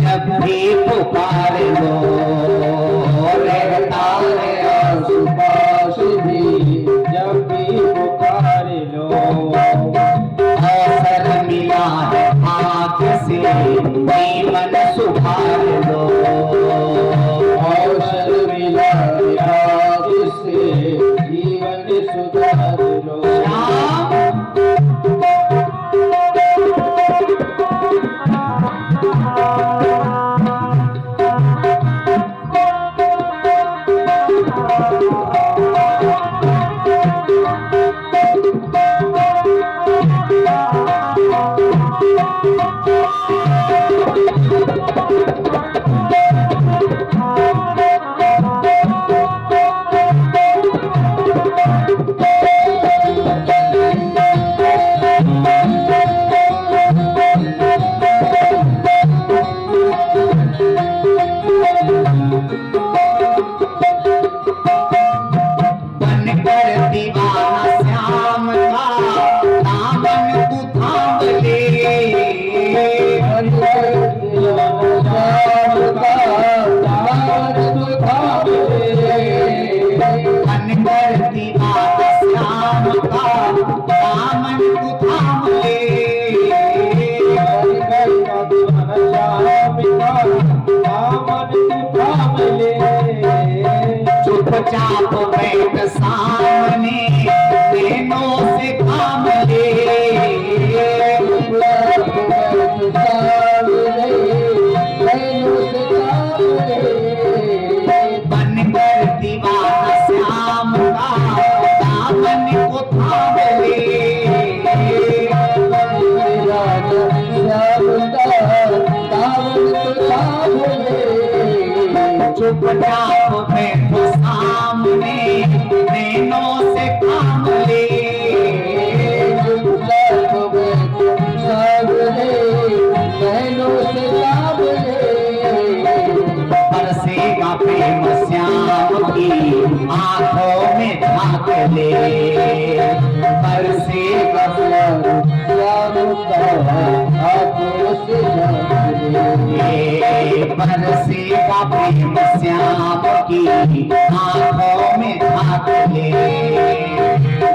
जब भी पुकार लो, रहता है आस-पास भी जब भी पुकार लो। अवसर मिला है भाग्य से जीवन सुधार लो, अवसर मिला है भाग्य से जीवन सुधार लो। चुपचाप बैठ सामने, नैनों से काम ले, बनकर दीवाना श्याम का दामन को थाम ले, चुपचाप बैठो सामने, नैनों से काम ले, चुपचाप बैठो सामने, नैनों से काम ले। बरसेगा प्रेम श्याम की आंखों में झांक ले, बरसेगा श्याम का आंखों से झांक ले। बरसेगा प्रेम श्याम की आंखों में झांक ले,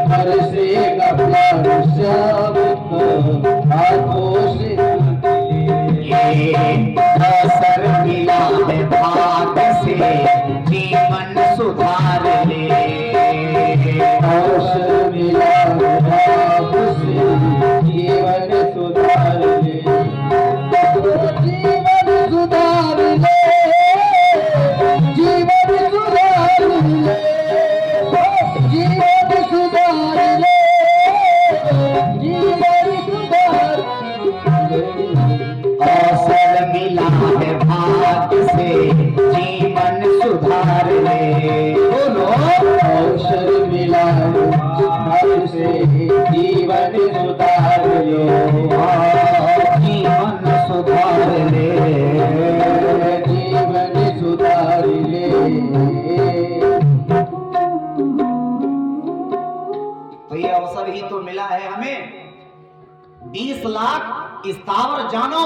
बरसेगा प्यार श्याम का आंखों से झांक ले। अवसर मिला है भाग्य से जीवन सुधार ले, अवसर मिला है भाग्य से जीवन सुधार ले। जीवन सुधार ले, जीवन सुधार ले, जीवन सुधार ले, जीवन सुधार ले। अवसर मिला है भाग्य से जीवन सुधार ले, बोलो अवसर मिला है भाग्य से जीवन सुधार ले, जीवन सुधार ले, जीवन सुधार ले। तो ये अवसर ही तो मिला है हमें। 20 लाख स्थावर जानो,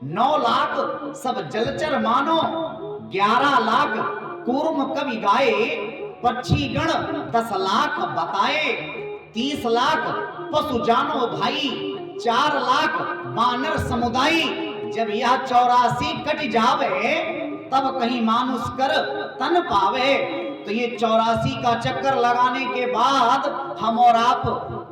9 लाख सब जलचर मानो, 11 लाख कूर्म कवि गाए, पक्षी गण 10 लाख बताए, 30 लाख पशु जानो भाई, 4 लाख बानर समुदाय। जब यह 84 कट जावे, तब कहीं मानुष कर तन पावे। तो ये 84 का चक्कर लगाने के बाद हम और आप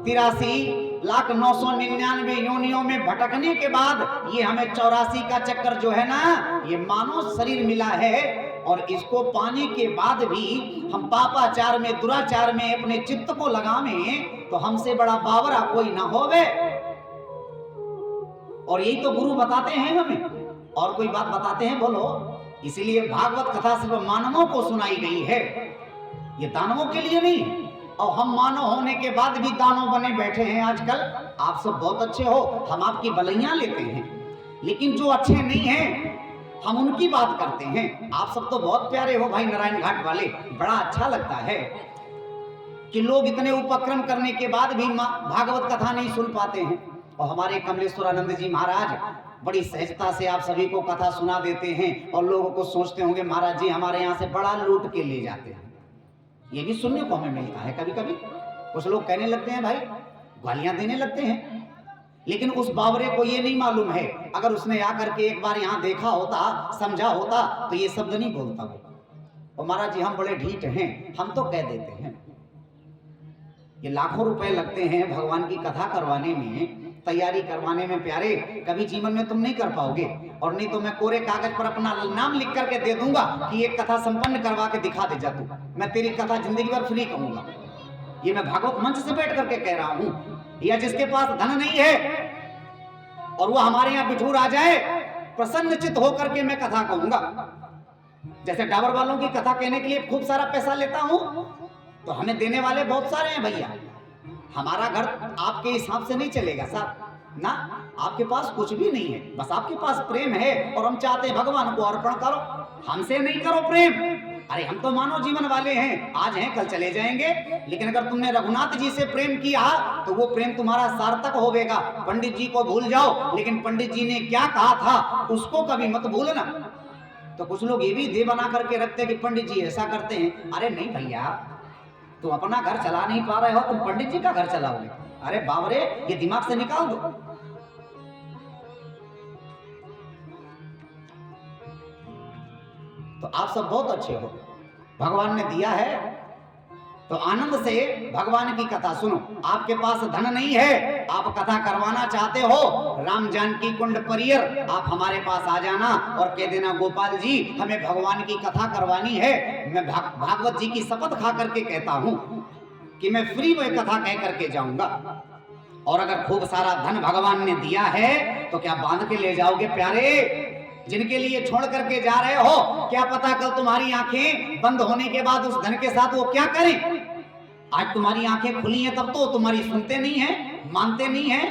83,999 योनियों में भटकने के बाद ये हमें 84 का चक्कर जो है ना, ये मानव शरीर मिला है। और इसको पाने के बाद भी हम पापाचार में, दुराचार में अपने चित्त को लगावें तो हमसे बड़ा बावरा कोई ना होवे। और यही तो गुरु बताते हैं हमें, और कोई बात बताते हैं बोलो? इसीलिए भागवत कथा सिर्फ मानवों को सुनाई गई है, ये दानवों के लिए नहीं। और हम मानव होने के बाद भी दानव बने बैठे हैं आजकल। आप सब बहुत अच्छे हो, हम आपकी भलाइयां लेते हैं, लेकिन जो अच्छे नहीं हैं हम उनकी बात करते हैं। आप सब तो बहुत प्यारे हो भाई नारायण घाट वाले, बड़ा अच्छा लगता है कि लोग इतने उपक्रम करने के बाद भी भागवत कथा नहीं सुन पाते हैं। और हमारे कमलेश्वरानंद जी महाराज बड़ी सहजता से आप सभी को कथा सुना देते हैं और लोगों को सोचते होंगे महाराज जी हमारे यहाँ से बड़ा लूट के ले जाते हैं। ये भी सुनने को हमें मिलता है कभी कभी। कुछ लोग कहने लगते हैं भाई, गालियां देने लगते हैं, लेकिन उस बावरे को ये नहीं मालूम है, अगर उसने आकर के एक बार यहाँ देखा होता, समझा होता, तो ये शब्द नहीं बोलता वो। और महाराज जी हम बड़े ढीठ हैं, हम तो कह देते हैं। ये लाखों रुपए लगते हैं भगवान की कथा करवाने में, तैयारी करवाने में प्यारे, कभी जीवन में तुम नहीं कर पाओगे। और नहीं तो मैं कोरे कागज पर अपना नाम लिख करके दे दूंगा कि एक कथा संपन्न करवा के दिखा दे जा तू, मैं तेरी कथा जिंदगी भर फ्री कहूंगा। ये मैं भागवत मंच से बैठ करके कह रहा हूं। या जिसके पास धन नहीं है और वो हमारे यहाँ बिठूर आ जाए, प्रसन्नचित होकर के मैं कथा कहूंगा। जैसे डाबर वालों की कथा कहने के लिए खूब सारा पैसा लेता हूं, तो हमें देने वाले बहुत सारे हैं भैया। हमारा घर आपके हिसाब से नहीं चलेगा साहब ना, आपके पास कुछ भी नहीं है, बस आपके पास प्रेम है और हम चाहते हैं भगवान को अर्पण करो, हमसे नहीं करो प्रेम। अरे हम तो मानव जीवन वाले हैं, आज हैं कल चले जाएंगे, लेकिन अगर तुमने रघुनाथ जी से प्रेम किया तो वो प्रेम तुम्हारा सार्थक होगा। पंडित जी को भूल जाओ, लेकिन पंडित जी ने क्या कहा था उसको कभी मत भूलना। तो कुछ लोग ये भी दे बना करके रखते कि पंडित जी ऐसा करते हैं। अरे नहीं भैया, तुम अपना घर चला नहीं पा रहे हो, तुम पंडित जी का घर चलाओगे? अरे बाबरे, ये दिमाग से निकाल दो। तो आप सब बहुत अच्छे हो, भगवान ने दिया है तो आनंद से भगवान की कथा सुनो। आपके पास धन नहीं है, आप कथा करवाना चाहते हो, राम जानकी कुंड परियर, आप हमारे पास आ जाना और कह देना गोपाल जी हमें भगवान की कथा करवानी है। मैं भागवत जी की शपथ खा करके कहता हूं कि मैं फ्री में कथा कह करके जाऊंगा। और अगर खूब सारा धन भगवान ने दिया है तो क्या बांध के ले जाओगे प्यारे? जिनके लिए छोड़ करके जा रहे हो, क्या पता कल तुम्हारी आंखें बंद होने के बाद उस धन के साथ वो क्या करें। आज तुम्हारी आंखें खुली हैं तब तो तुम्हारी सुनते नहीं हैं, मानते नहीं हैं,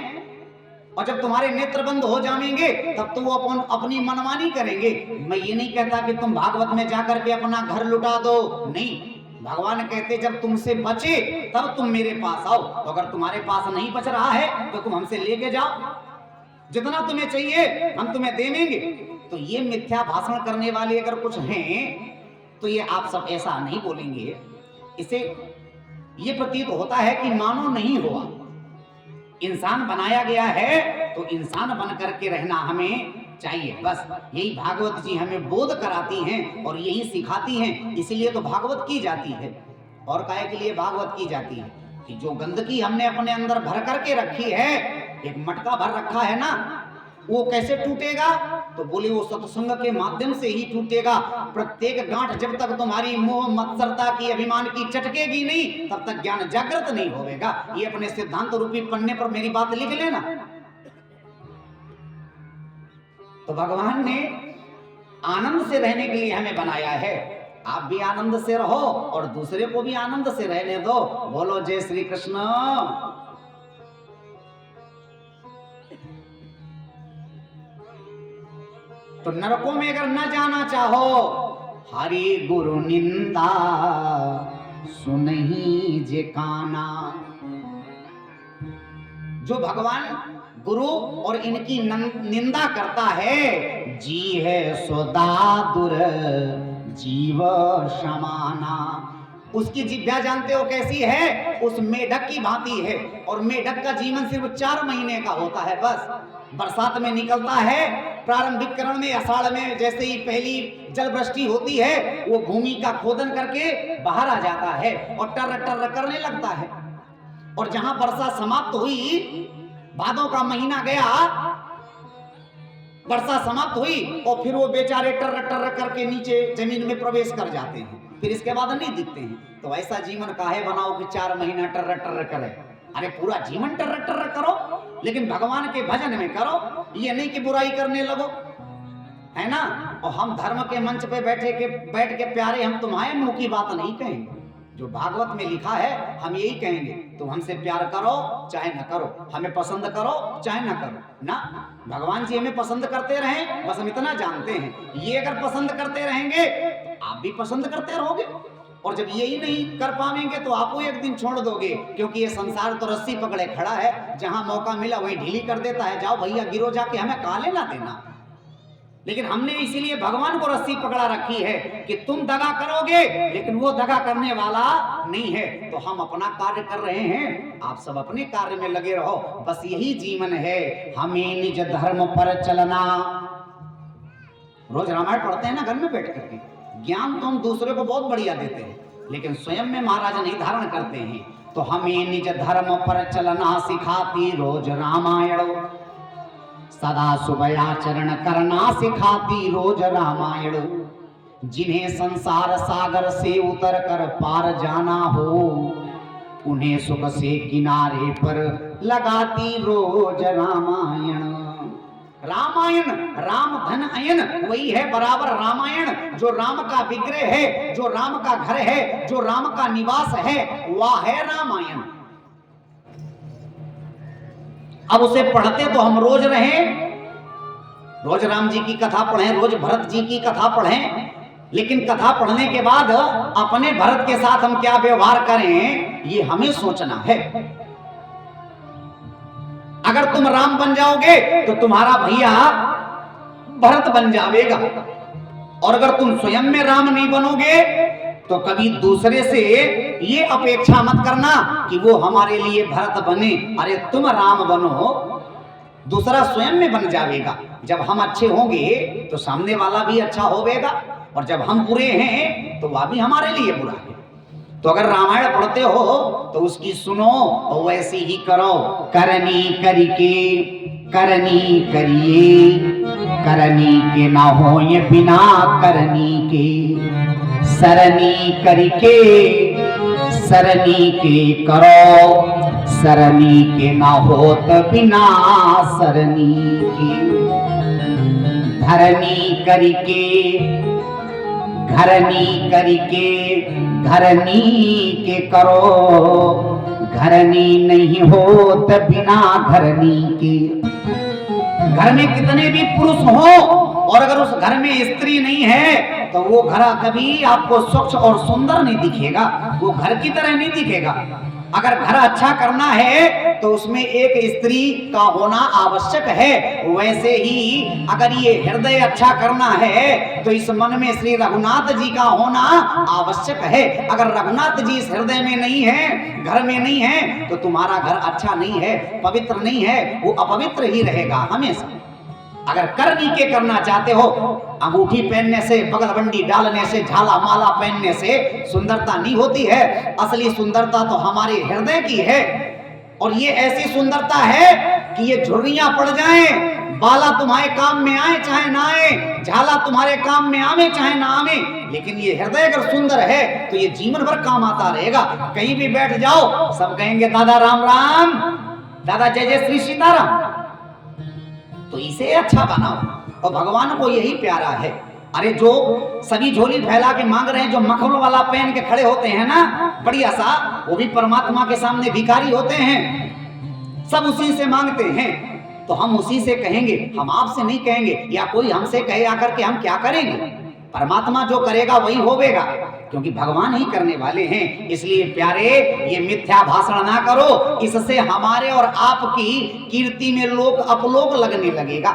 और जब तुम्हारे नेत्र बंद हो जाएंगे तब तो वो अपनी मनमानी करेंगे। मैं ये नहीं कहता कि तुम भागवत में जाकर के अपना घर लुटा दो, नहीं, भगवान कहते जब तुमसे बचे तब तुम मेरे पास आओ। तो अगर तुम्हारे पास नहीं बच रहा है तो तुम हमसे लेके जाओ, जितना तुम्हें चाहिए हम तुम्हें देंगे। तो ये मिथ्या भाषण करने वाले अगर कुछ हैं तो ये आप सब ऐसा नहीं बोलेंगे। इसे ये प्रतीत होता है कि मानो नहीं हुआ। इंसान बनाया गया है तो इंसान बन करके रहना हमें चाहिए, बस यही भागवत जी हमें बोध कराती हैं और यही सिखाती हैं। इसीलिए तो भागवत की जाती है। और काहे के लिए भागवत की जाती है कि जो गंदगी हमने अपने अंदर भर करके रखी है, एक मटका भर रखा है ना, वो कैसे टूटेगा? तो बोले वो सत्संग के माध्यम से ही टूटेगा। प्रत्येक गांठ जब तक तुम्हारी मोह मत्सरता की, अभिमान की चटकेगी नहीं, तब तक ज्ञान जागृत नहीं होगा। ये अपने सिद्धांत रूपी पन्ने पर मेरी बात लिख लेना। तो भगवान ने आनंद से रहने के लिए हमें बनाया है। आप भी आनंद से रहो और दूसरे को भी आनंद से रहने दो। बोलो जय श्री कृष्ण। तो नरकों में अगर न जाना चाहो, हरि गुरु निंदा सुनहि जे काना। जो भगवान गुरु और इनकी निंदा करता है, जी है सोदादुर जीव समाना। उसकी जिह्वा जानते हो कैसी है? उस मेढक की भांति है। और मेढक का जीवन सिर्फ 4 महीने का होता है, बस बरसात में निकलता है। प्रारंभिक करण में आषाढ़ में जैसे ही पहली जल वृष्टि होती है, वो भूमि का खोदन करके बाहर आ जाता है और टर्र टर्र करने लगता है। और जहां वर्षा समाप्त हुई, भादों का महीना गया, वर्षा समाप्त हुई और फिर वो बेचारे टर्र टर्र करके नीचे जमीन में प्रवेश कर जाते हैं, फिर इसके बाद नहीं दिखते हैं। तो ऐसा जीवन काहे बनाओ कि 4 महीना टर्र टर्र करे? अरे पूरा जीवन टर्र टर्र करो, लेकिन भगवान के भजन में करो, ये नहीं कि बुराई करने लगो, है ना। और हम धर्म के मंच पे बैठ के प्यारे, हम तुम्हारे मुंह की बात नहीं कहेंगे। जो भागवत में लिखा है हम यही कहेंगे, तुम हमसे प्यार करो चाहे न करो, हमें पसंद करो चाहे न करो ना। भगवान जी हमें पसंद करते रहें, बस हम इतना जानते हैं। ये अगर पसंद करते रहेंगे तो आप भी पसंद करते रहोगे। और जब यही नहीं कर पाएंगे तो आपको एक दिन छोड़ दोगे, क्योंकि ये संसार तो रस्सी पकड़े खड़ा है, जहां मौका मिला वहीं ढीली कर देता है, जाओ भैया गिरो जाके, हमें कहा लेना देना। लेकिन हमने इसीलिए भगवान को रस्सी पकड़ा रखी है कि तुम दगा करोगे, लेकिन वो दगा करने वाला नहीं है। तो हम अपना कार्य कर रहे हैं, आप सब अपने कार्य में लगे रहो, बस यही जीवन है, हमें निज धर्म पर चलना। रोज रामायण पढ़ते हैं ना घर में बैठ करके, ज्ञान तो हम दूसरे को बहुत बढ़िया देते हैं, लेकिन स्वयं में महाराज नहीं धारण करते हैं। तो हमें निज धर्म पर चलना सिखाती रोज रामायण, सदा शुभयाचरण करना सिखाती रोज रामायण। जिन्हें संसार सागर से उतर कर पार जाना हो, उन्हें सुख से किनारे पर लगाती रोज रामायण। रामायण राम धन अयन, वही है बराबर रामायण। जो राम का विग्रह है, जो राम का घर है, जो राम का निवास है, वह है रामायण। अब उसे पढ़ते तो हम रोज रहें, रोज राम जी की कथा पढ़ें, रोज भरत जी की कथा पढ़ें, लेकिन कथा पढ़ने के बाद अपने भरत के साथ हम क्या व्यवहार करें, ये हमें सोचना है। अगर तुम राम बन जाओगे तो तुम्हारा भैया भरत बन जाएगा, और अगर तुम स्वयं में राम नहीं बनोगे तो कभी दूसरे से ये अपेक्षा मत करना कि वो हमारे लिए भरत बने। अरे तुम राम बनो, दूसरा स्वयं में बन जाएगा। जब हम अच्छे होंगे तो सामने वाला भी अच्छा होगा, और जब हम बुरे हैं तो वह भी हमारे लिए बुरा है। तो अगर रामायण पढ़ते हो तो उसकी सुनो और वैसे ही करो। करनी करिके करनी करिए, करनी के ना हो ये बिना करनी के, सरनी करके सरनी के करो, सरनी के ना हो तो बिना सरनी के। धरनी करके घरनी करके घरनी के करो, घरनी नहीं हो तो बिना घरनी के। घर में कितने भी पुरुष हो और अगर उस घर में स्त्री नहीं है तो वो घर कभी आपको स्वच्छ और सुंदर नहीं दिखेगा, वो घर की तरह नहीं दिखेगा। अगर घर अच्छा करना है तो उसमें एक स्त्री का होना आवश्यक है, वैसे ही अगर ये हृदय अच्छा करना है तो इस मन में श्री रघुनाथ जी का होना आवश्यक है। अगर रघुनाथ जी इस हृदय में नहीं है, घर में नहीं है, तो तुम्हारा घर अच्छा नहीं है, पवित्र नहीं है, वो अपवित्र ही रहेगा हमेशा। अगर करनी के करना चाहते हो, अंगूठी पहनने से, बगलबंडी डालने से, झाला माला पहनने से सुंदरता नहीं होती है। असली सुंदरता तो हमारे हृदय की है, और ये ऐसी सुंदरता है कि ये झुर्रियां पड़ जाएं, बाला तुम्हारे काम में आए चाहे ना आए, झाला तुम्हारे काम में आवे चाहे ना आवे, लेकिन ये हृदय अगर सुंदर है तो ये जीवन भर काम आता रहेगा। कहीं भी बैठ जाओ सब कहेंगे दादा राम राम, दादा जय जय श्री सीताराम। तो इसे अच्छा बनाओ, और भगवान को यही प्यारा है। अरे जो सभी झोली फैला के मांग रहे हैं, जो मखमल वाला पहन के खड़े होते हैं ना बढ़िया सा, वो भी परमात्मा के सामने भिखारी होते हैं, सब उसी से मांगते हैं। तो हम उसी से कहेंगे, हम आपसे नहीं कहेंगे, या कोई हमसे कहे आकर के हम क्या करेंगे। परमात्मा जो करेगा वही होगा, क्योंकि भगवान ही करने वाले हैं। इसलिए प्यारे, ये मिथ्या भाषण ना करो, इससे हमारे और आपकी कीर्ति में लोग अपलोक लगने लगेगा,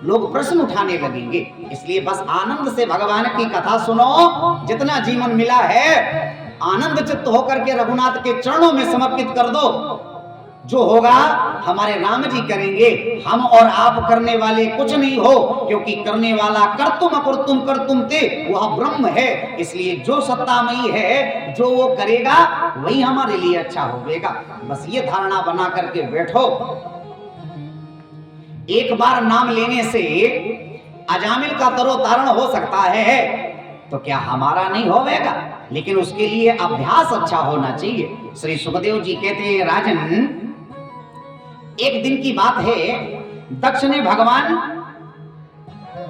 लोग प्रश्न उठाने लगेंगे। इसलिए बस आनंद से भगवान की कथा सुनो, जितना जीवन मिला है आनंद चित्त होकर के रघुनाथ के चरणों में समर्पित कर दो। जो होगा हमारे राम जी करेंगे, हम और आप करने वाले कुछ नहीं हो, क्योंकि करने वाला कर्तुम अकर्तुम कर्तुम ते वह ब्रह्म है। इसलिए जो सत्तामयी है, जो वो करेगा वही हमारे लिए अच्छा होगा। बस ये धारणा बना करके बैठो। एक बार नाम लेने से अजामिल का तरोतारण हो सकता है, तो क्या हमारा नहीं होगा? लेकिन उसके लिए अभ्यास अच्छा होना चाहिए। श्री सुखदेव जी कहते हैं, राजन एक दिन की बात है, दक्ष ने भगवान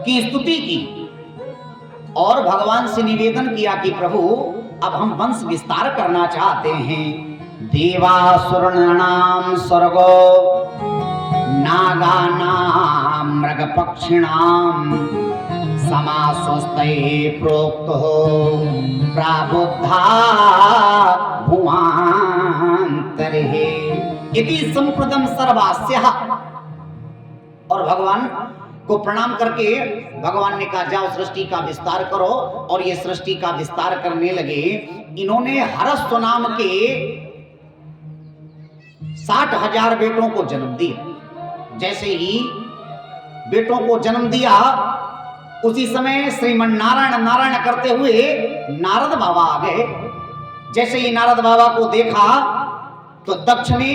की स्तुति की और भगवान से निवेदन किया कि प्रभु अब हम वंश विस्तार करना चाहते हैं। देवासुरनाम स्वर्गो नागानाम मृग पक्षिणाम ममा स्वस्ते प्रोक्तो प्राबुद्धा भुवान्तरे इति संप्रदम सर्वास्यः। और भगवान को प्रणाम करके भगवान ने कहा जाओ सृष्टि का विस्तार करो। और ये सृष्टि का विस्तार करने लगे। इन्होंने हरस्व नाम के 60,000 बेटों को जन्म दिया। जैसे ही बेटों को जन्म दिया उसी समय श्रीमन नारायण नारायण करते हुए नारद बाबा आ गए। जैसे ही नारद बाबा को देखा तो दक्ष ने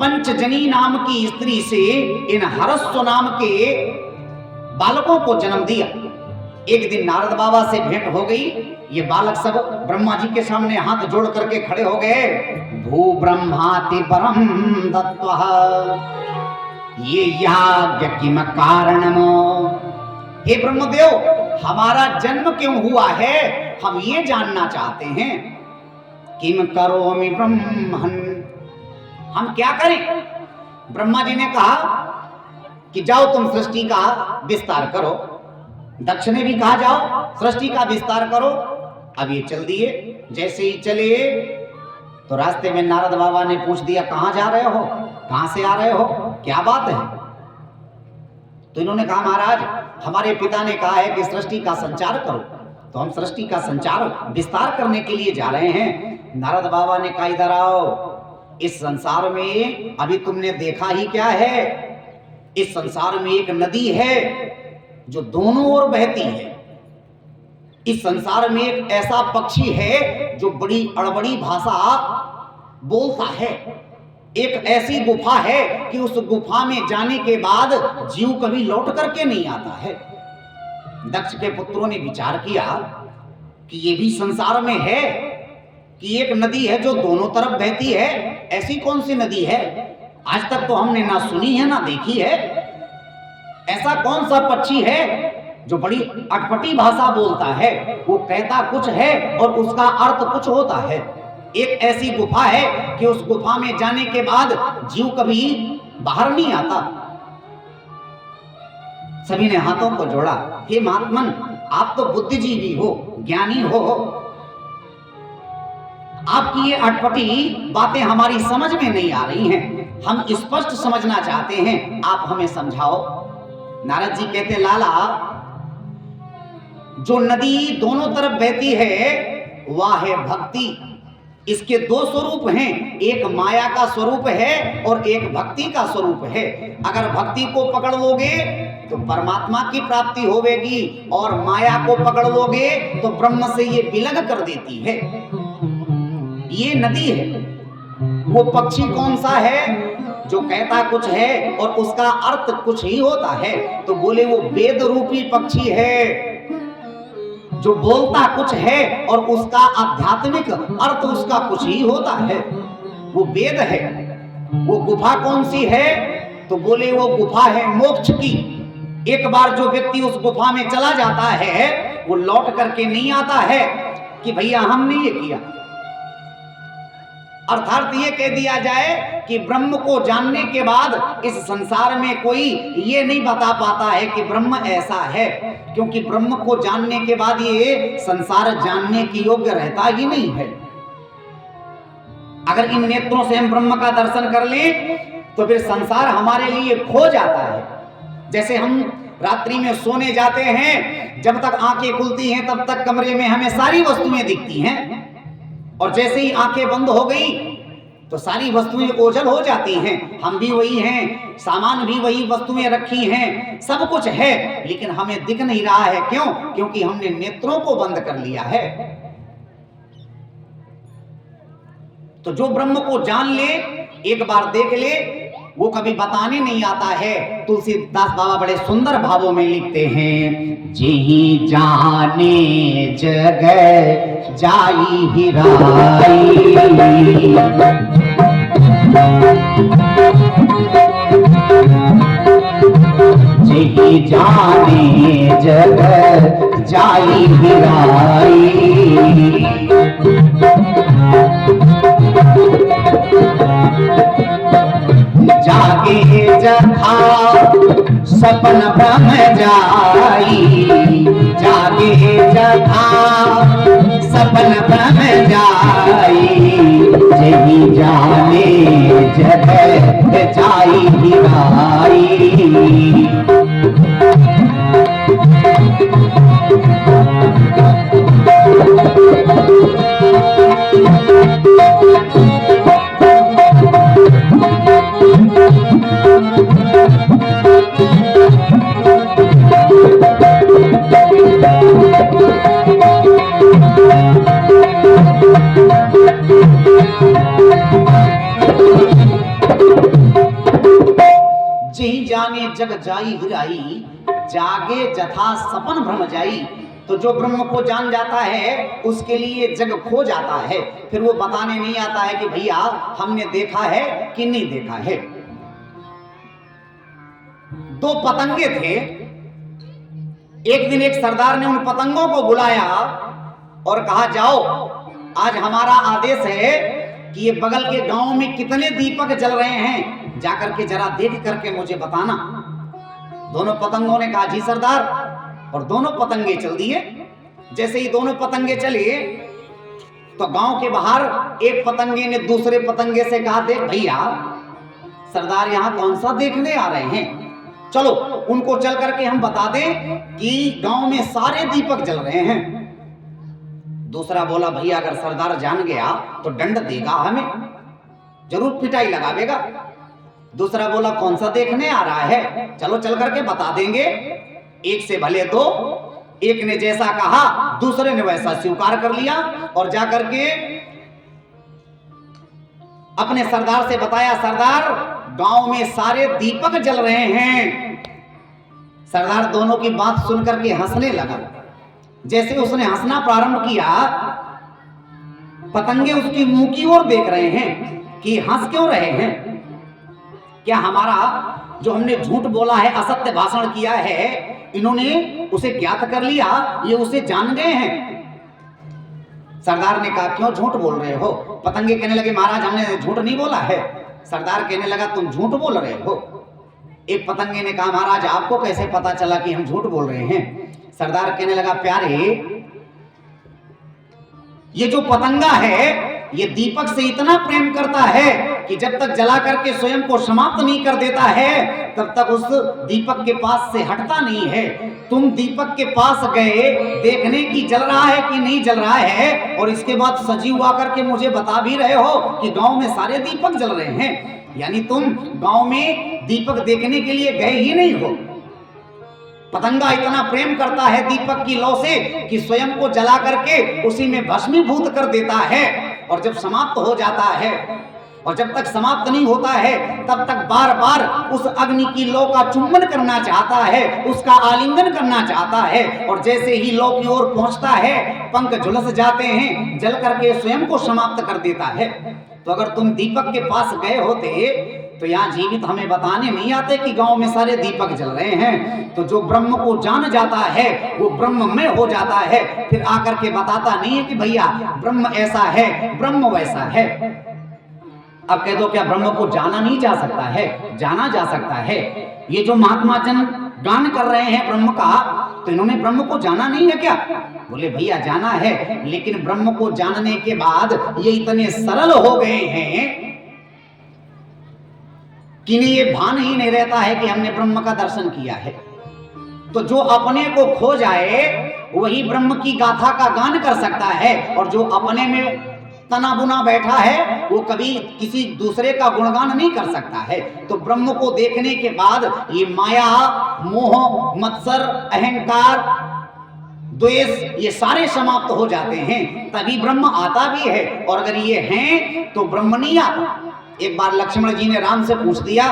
पंचजनी नाम की स्त्री से इन हरस्व नाम के बालकों को जन्म दिया। एक दिन नारद बाबा से भेंट हो गई। ये बालक सब ब्रह्मा जी के सामने हाथ जोड़ करके खड़े हो गए। भू ब्रह्माति परम दत्तः ये याज्ञ किम कारणमो। हे ब्रह्मदेव, हमारा जन्म क्यों हुआ है, हम ये जानना चाहते हैं। किम करोमि ब्रह्मन्, हम क्या करें। ब्रह्मा जी ने कहा कि जाओ तुम सृष्टि का विस्तार करो। दक्ष ने भी कहा जाओ सृष्टि का विस्तार करो। अब ये चल दिए। जैसे ही चले तो रास्ते में नारद बाबा ने पूछ दिया कहां जा रहे हो, कहां से आ रहे हो, क्या बात है। तो इन्होंने कहा महाराज हमारे पिता ने कहा है कि सृष्टि का संचार करो, तो हम सृष्टि का संचार विस्तार करने के लिए जा रहे हैं। नारद बाबा ने कहा इधर आओ, इस संसार में अभी तुमने देखा ही क्या है। इस संसार में एक नदी है जो दोनों ओर बहती है। इस संसार में एक ऐसा पक्षी है जो बड़ी अड़बड़ी भाषा बोलता है। एक ऐसी गुफा है कि उस गुफा में जाने के बाद जीव कभी लौट करके नहीं आता है। दक्ष के पुत्रों ने विचार किया कि ये भी संसार में है कि एक नदी है जो दोनों तरफ बहती है। ऐसी कौन सी नदी है, आज तक तो हमने ना सुनी है ना देखी है। ऐसा कौन सा पक्षी है जो बड़ी अटपटी भाषा बोलता है, वो कहता कुछ है और उसका अर्थ कुछ होता है। एक ऐसी गुफा है कि उस गुफा में जाने के बाद जीव कभी बाहर नहीं आता। सभी ने हाथों को जोड़ा। हे महात्मन, आप तो बुद्धिजीवी हो, ज्ञानी हो, आपकी ये अटपटी बातें हमारी समझ में नहीं आ रही हैं। हम स्पष्ट समझना चाहते हैं, आप हमें समझाओ। नारद जी कहते लाला, जो नदी दोनों तरफ बहती है वह है भक्ति। इसके दो स्वरूप हैं, एक माया का स्वरूप है और एक भक्ति का स्वरूप है। अगर भक्ति को पकड़ लोगे तो परमात्मा की प्राप्ति होगी और माया को पकड़ लोगे तो ब्रह्म से ये विलग कर देती है। ये नदी है। वो पक्षी कौन सा है जो कहता कुछ है और उसका अर्थ कुछ ही होता है। तो बोले वो वेद रूपी पक्षी है जो बोलता कुछ है और उसका आध्यात्मिक अर्थ उसका कुछ ही होता है, वो वेद है। वो गुफा कौन सी है, तो बोले वो गुफा है मोक्ष की। एक बार जो व्यक्ति उस गुफा में चला जाता है वो लौट करके नहीं आता है कि भैया हमने ये किया। अर्थात ये कह दिया जाए कि ब्रह्म को जानने के बाद इस संसार में कोई ये नहीं बता पाता है कि ब्रह्म ऐसा है, क्योंकि ब्रह्म को जानने के बाद ये संसार जानने की योग्य रहता ही नहीं है। अगर इन नेत्रों से हम ब्रह्म का दर्शन कर लें तो फिर संसार हमारे लिए खो जाता है। जैसे हम रात्रि में सोने जाते हैं, जब तक आंखें खुलती हैं तब तक कमरे में हमें सारी वस्तुएं दिखती हैं, और जैसे ही आंखें बंद हो गई तो सारी वस्तुएं ओझल हो जाती हैं। हम भी वही हैं, सामान भी वही वस्तुएं रखी हैं, सब कुछ है, लेकिन हमें दिख नहीं रहा है। क्यों? क्योंकि हमने नेत्रों को बंद कर लिया है। तो जो ब्रह्म को जान ले, एक बार देख ले, वो कभी बताने नहीं आता है। तुलसीदास बाबा बड़े सुंदर भावों में लिखते हैं, जी जाने जगह जाई हिराई, जी जाने जगह जाई हिराई, जागे जथा सपन भ्रम जाई, अपन ब्रह्म जाई, जही जाने जगत जाई हिराई। जी जाने जग जाई हिराई, जागे जथा सपन भ्रम जाई। तो जो ब्रह्म को जान जाता है उसके लिए जग खो जाता है, फिर वो बताने नहीं आता है कि भैया हमने देखा है कि नहीं देखा है। दो पतंगे थे, एक दिन एक सरदार ने उन पतंगों को बुलाया और कहा जाओ आज हमारा आदेश है कि ये बगल के गांव में कितने दीपक जल रहे हैं, जाकर के जरा देख करके मुझे बताना। दोनों पतंगों ने कहा जी सरदार, और दोनों पतंगे चल दिए। जैसे ही दोनों पतंगे चले तो गांव के बाहर एक पतंगे ने दूसरे पतंगे से कहा देख भैया सरदार यहां कौन सा देखने आ रहे हैं, चलो उनको चल करके हम बता दें कि गांव में सारे दीपक जल रहे हैं। दूसरा बोला भैया अगर सरदार जान गया तो दंड देगा, हमें जरूर पिटाई लगावेगा। दूसरा बोला कौन सा देखने आ रहा है, चलो चल करके बता देंगे। एक से भले दो, एक ने जैसा कहा दूसरे ने वैसा स्वीकार कर लिया और जाकर के अपने सरदार से बताया सरदार गांव में सारे दीपक जल रहे हैं। सरदार दोनों की बात सुनकर के हंसने लगा। जैसे उसने हंसना प्रारंभ किया पतंगे उसकी मुंह की ओर देख रहे हैं कि हंस क्यों रहे हैं, क्या हमारा जो हमने झूठ बोला है, असत्य भाषण किया है, इन्होंने उसे ज्ञात कर लिया, ये उसे जान गए हैं। सरदार ने कहा क्यों झूठ बोल रहे हो? पतंगे कहने लगे महाराज हमने झूठ नहीं बोला है। सरदार कहने लगा तुम झूठ बोल रहे हो। एक पतंगे ने कहा महाराज आपको कैसे पता चला कि हम झूठ बोल रहे हैं? सरदार कहने लगा प्यारे ये जो पतंगा है ये दीपक से इतना प्रेम करता है कि जब तक जला करके स्वयं को समाप्त नहीं कर देता है तब तक उस दीपक के पास से हटता नहीं है। तुम दीपक के पास गए देखने की जल रहा है कि नहीं जल रहा है, और इसके बाद सजीव आकर के मुझे बता भी रहे हो कि गांव में सारे दीपक जल रहे हैं, यानी तुम गांव में दीपक देखने के लिए गए ही नहीं हो। पतंगा इतना प्रेम करता है दीपक की लौ से कि स्वयं को जला करके उसी में भस्मीभूत कर देता है, और जब समाप्त हो जाता है और जब तक समाप्त नहीं होता है तब तक बार बार उस अग्नि की लौ का चुंबन करना चाहता है, उसका आलिंगन करना चाहता है, और जैसे ही लौ की ओर पहुंचता है पंख झुलस जाते हैं, जल करके स्वयं को समाप्त कर देता है। तो अगर तुम दीपक के पास गए होते तो यहाँ जीवित हमें बताने नहीं आते कि गांव में सारे दीपक जल रहे हैं। तो जो ब्रह्म को जान जाता है वो ब्रह्ममय हो जाता है, फिर आकर के बताता नहीं है कि भैया ब्रह्म ऐसा है ब्रह्म वैसा है। अब कह दो क्या ब्रह्म को जाना नहीं जा सकता है? जाना जा सकता है। ये जो महात्मा जन गान कर रहे हैं ब्रह्म का, तो इन्होंने ब्रह्म को जाना नहीं है क्या? बोले भैया जाना है, लेकिन ब्रह्म को जानने के बाद ये इतने सरल हो गए हैं कि इन्हें ये भान ही नहीं रहता है कि हमने ब्रह्म का दर्शन किया है। तो जो अपने को खो जाए वही ब्रह्म की गाथा का गान कर सकता है, और जो अपने में तना बुना बैठा है वो कभी किसी दूसरे का गुणगान नहीं कर सकता है। तो ब्रह्म को देखने के बाद ये माया, मोह, मत्सर, अहंकार, द्वेष ये सारे समाप्त हो जाते हैं, तभी ब्रह्म आता भी है। और अगर ये हैं तो ब्रह्म नहीं आता। एक बार लक्ष्मण जी ने राम से पूछ दिया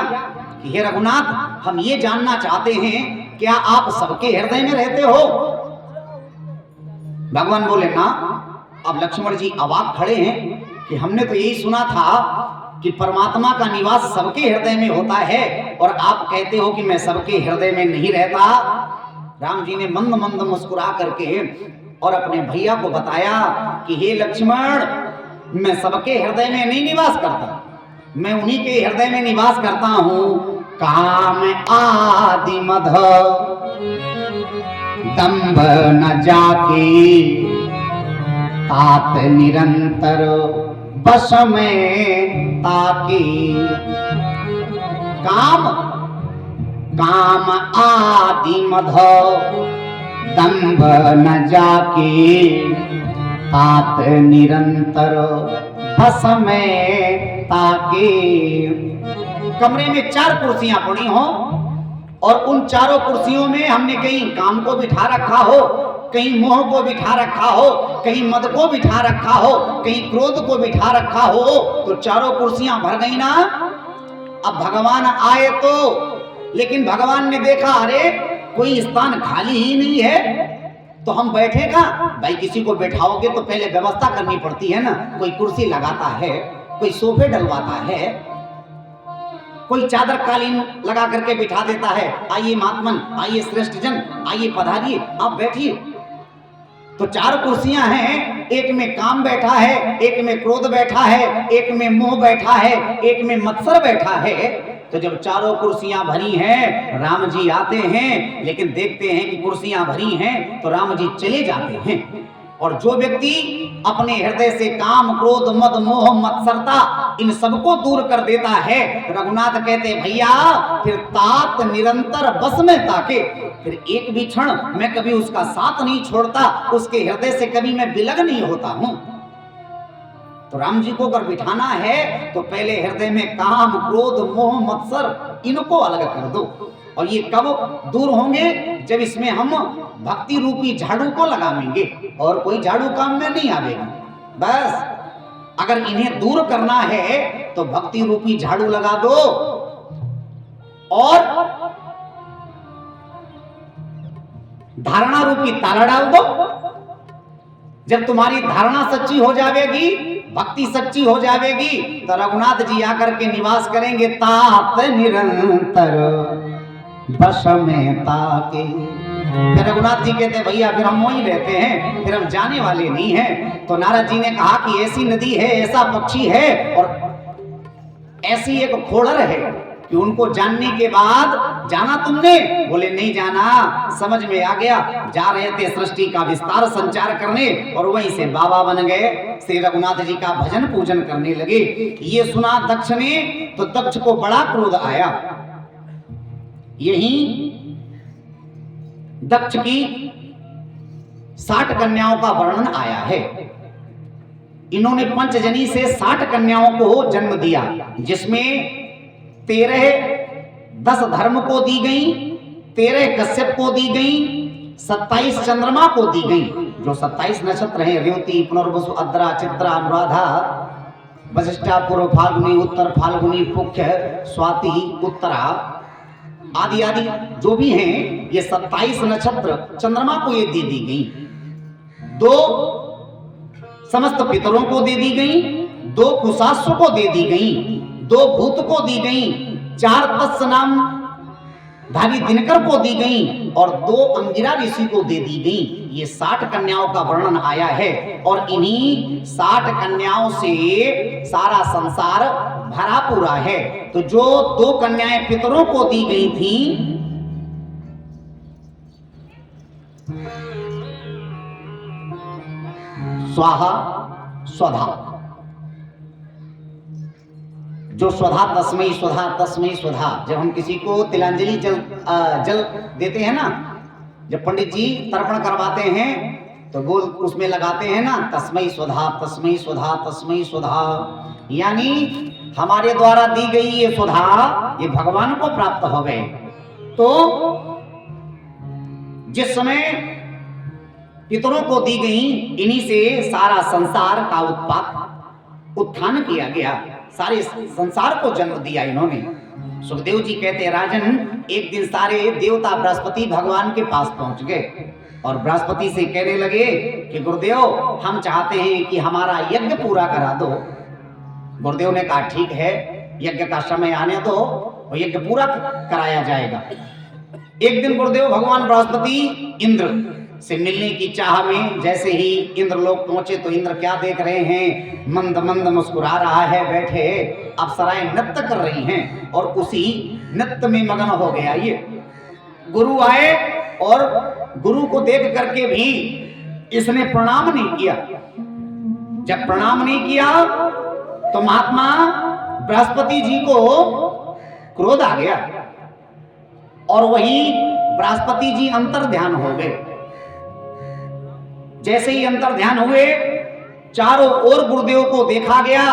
कि हे रघुनाथ हम ये जानना चाहते हैं क्या आप सबके हृदय में रहते हो? भगवान बोले ना। अब लक्ष्मण जी अवाक खड़े हैं कि हमने तो यही सुना था कि परमात्मा का निवास सबके हृदय में होता है, और आप कहते हो कि मैं सबके हृदय में नहीं रहता। राम जी ने मंद मंद मुस्कुरा करके और अपने भैया को बताया कि हे लक्ष्मण मैं सबके हृदय में नहीं निवास करता, मैं उन्हीं के हृदय में निवास करता हूं। काम आदि मध दंभ न जाके, तात निरंतर बस में ताकी। काम काम आदि मध दंभ न जाके, तात निरंतर बस में ताके। कमरे में 4 कुर्सियां पड़ी हो और उन चारों कुर्सियों में हमने कहीं काम को बिठा रखा हो, कहीं मोह को बिठा रखा हो, कहीं मद को बिठा रखा हो, कहीं क्रोध को बिठा रखा हो, तो चारों कुर्सियां भर गई ना। अब भगवान आए तो, लेकिन भगवान ने देखा अरे कोई स्थान खाली ही नहीं है, तो हम बैठेगा भाई। किसी को बैठाओगे तो पहले व्यवस्था करनी पड़ती है ना। कोई कुर्सी लगाता है, कोई सोफे डलवाता है, कोई चादर कालीन लगा करके बिठा देता है। आइए महात्मन, आइए श्रेष्ठ जन, आइए पधारिए, आप बैठिए। तो 4 कुर्सियां हैं, एक में काम बैठा है, एक में क्रोध बैठा है, एक में मोह बैठा है, एक में मत्सर बैठा है। तो जब चारों कुर्सियां भरी हैं, राम जी आते हैं, लेकिन देखते हैं कि कुर्सियां भरी हैं तो राम जी चले जाते हैं। और जो व्यक्ति अपने हृदय से काम क्रोध मद मोह मत्सरता इन सबको दूर कर देता है, रघुनाथ कहते भैया फिर तात निरंतर बस में ताके। फिर एक भी क्षण मैं कभी उसका साथ नहीं छोड़ता, उसके हृदय से कभी मैं विलग नहीं होता हूं। तो राम जी को अगर बिठाना है तो पहले हृदय में काम क्रोध मोह मत्सर इनको अलग कर दो। और ये कब दूर होंगे? जब इसमें हम भक्ति रूपी झाड़ू को लगाएंगे, और कोई झाड़ू काम में नहीं आवेगा। बस अगर इन्हें दूर करना है तो भक्ति रूपी झाड़ू लगा दो और धारणा रूपी ताला डाल दो। जब तुम्हारी धारणा सच्ची हो जाएगी, भक्ति सच्ची हो जाएगी, तो रघुनाथ जी आकर के निवास करेंगे। तात निरंतर बस में ताके। फिर रघुनाथ जी कहते भैया फिर हम वहीं रहते हैं, फिर हम जाने वाले नहीं हैं। तो नारद जी ने कहा कि ऐसी नदी है, ऐसा पक्षी है और ऐसी एक खोड़र है कि उनको जानने के बाद जाना तुमने? बोले नहीं जाना, समझ में आ गया। जा रहे थे सृष्टि का विस्तार संचार करने और वहीं से बाबा बन गए। श्री रघुनाथ जी का भजन पूजन करने लगे। ये सुना दक्ष ने, तो दक्ष को बड़ा क्रोध आया। यही दक्ष की 60 कन्याओं का वर्णन आया है। इन्होंने पंचजनी से 60 कन्याओं को जन्म दिया, जिसमें 13 10 धर्म को दी गई, 13 कश्यप को दी गई, 27 चंद्रमा को दी गई। जो 27 नक्षत्र हैं, रेवती पुनर्वसु अद्रा चित्रा अनुराधा वशिष्ठा पूर्व फाल्गुनी उत्तर फाल्गुनी पुख्य स्वाति उत्तरा आदि आदि जो भी हैं, ये 27 नक्षत्र चंद्रमा को ये दे दी गई। 2 समस्त पितरों को दे दी गई, 2 कुशास्व को दे दी गई, 2 भूत को दी गई, 4 तत्स नाम धारी दिनकर को दी गई और 2 अंगिरा ऋषि को दे दी गई। ये 60 कन्याओं का वर्णन आया है और इन्हीं 60 कन्याओं से सारा संसार भरा पूरा है। तो जो 2 कन्याएं पितरों को दी गई थी, स्वाहा स्वधा, जो स्वधा तस्मै स्वधा तस्मै स्वधा। जब हम किसी को तिलांजलि जल देते हैं ना, जब पंडित जी तर्पण करवाते हैं तो गोल उसमें लगाते हैं ना, तस्मै स्वधा तस्मै स्वधा तस्मै स्वधा। यानी हमारे द्वारा दी गई ये स्वधा ये भगवान को प्राप्त हो गए। तो जिस समय पितरों को दी गई, इन्हीं से सारा संसार का उत्थान किया गया, सारे संसार को जन्म दिया इन्होंने। सुखदेव जी कहते हैं राजन, एक दिन सारे देवता बृहस्पति भगवान के पास पहुंच गए और बृहस्पति से कहने लगे कि गुरुदेव हम चाहते हैं कि हमारा यज्ञ पूरा करा दो। गुरुदेव ने कहा ठीक है, यज्ञ का समय आने दो और यज्ञ पूरा कराया जाएगा। एक दिन गुरुदेव भगवान बृहस्पति इंद्र से मिलने की चाह में जैसे ही इंद्रलोक पहुंचे तो इंद्र क्या देख रहे हैं, मंद मंद मुस्कुरा रहा है, बैठे अप्सराएं नृत्य कर रही हैं और उसी नृत्य में मगन हो गया। ये गुरु आए और गुरु को देख करके भी इसने प्रणाम नहीं किया। जब प्रणाम नहीं किया तो महात्मा बृहस्पति जी को क्रोध आ गया और वही बृहस्पति जी अंतर ध्यान हो गए। जैसे ही अंतर ध्यान हुए, चारों ओर गुरुदेव को देखा गया,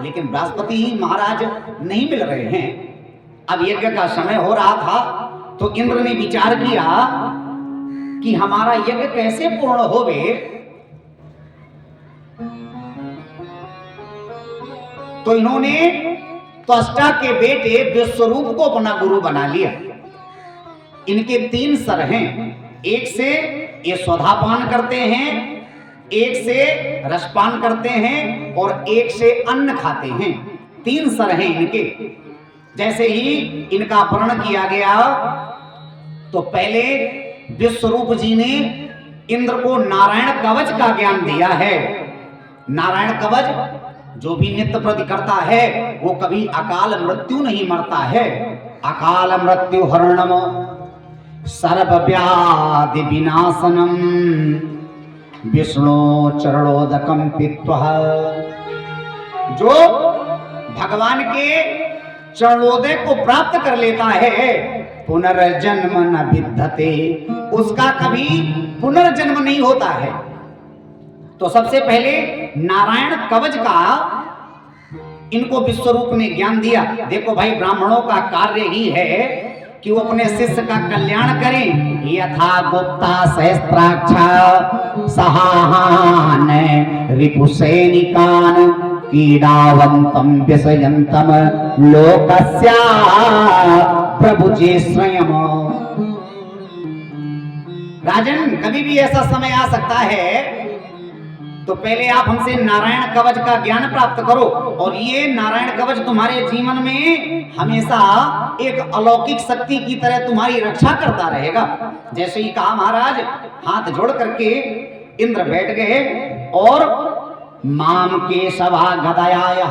लेकिन बृहस्पति ही महाराज नहीं मिल रहे हैं। अब यज्ञ का समय हो रहा था तो इंद्र ने विचार किया कि हमारा यज्ञ कैसे पूर्ण होवे। तो इन्होंने त्वष्टा के बेटे विश्वरूप को अपना गुरु बना लिया। इनके 3 सर हैं, एक से ये स्वधापान करते हैं, एक से रसपान करते हैं और एक से अन्न खाते हैं। 3 सर हैं इनके। जैसे ही इनका अपहरण किया गया तो पहले विश्वरूप जी ने इंद्र को नारायण कवच का ज्ञान दिया है। नारायण कवच जो भी नित्य प्रति करता है वो कभी अकाल मृत्यु नहीं मरता है। अकाल मृत्यु हरणम सर्व व्याधि विनाशनम विष्णु चरणोदकम पित्वा। जो भगवान के चरणोदय को प्राप्त कर लेता है पुनर्जन्म न विद्यते, उसका कभी पुनर्जन्म नहीं होता है। तो सबसे पहले नारायण कवच का इनको विश्वरूप ने ज्ञान दिया। देखो भाई, ब्राह्मणों का कार्य ही है कि वो अपने शिष्य का कल्याण करें। यथा गुप्ता सहस्त्राक्षा सहाहान रिपुसैनिकान कीड़ावंतम व्यसयंतम लोकस्या प्रभुजे स्वयं। राजन, कभी भी ऐसा समय आ सकता है तो पहले आप हमसे नारायण कवच का ज्ञान प्राप्त करो, और ये नारायण कवच तुम्हारे जीवन में हमेशा एक अलौकिक शक्ति की तरह तुम्हारी रक्षा करता रहेगा। जैसे ही कहा महाराज, हाथ जोड़ करके इंद्र बैठ गए और माम के सभा गदयाय,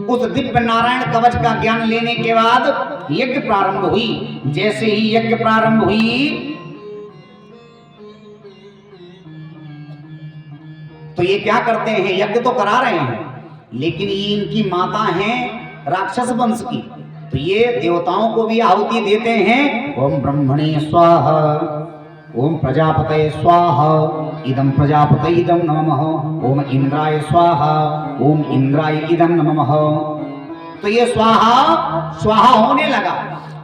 उस दिव्य नारायण कवच का ज्ञान लेने के बाद यज्ञ प्रारंभ हुई। जैसे ही यज्ञ प्रारंभ हुई तो ये क्या करते हैं, यज्ञ तो करा रहे हैं, लेकिन ये इनकी माता हैं राक्षस वंश की, तो ये देवताओं को भी आहुति देते हैं। ओम ब्रह्मणे स्वाहा, ओम प्रजापतये स्वाहा, इदं प्रजापतये इदं नमः, ओम इंद्राय स्वाहा, ओम इंद्राय इदं नमः। तो ये स्वाहा स्वाहा होने लगा,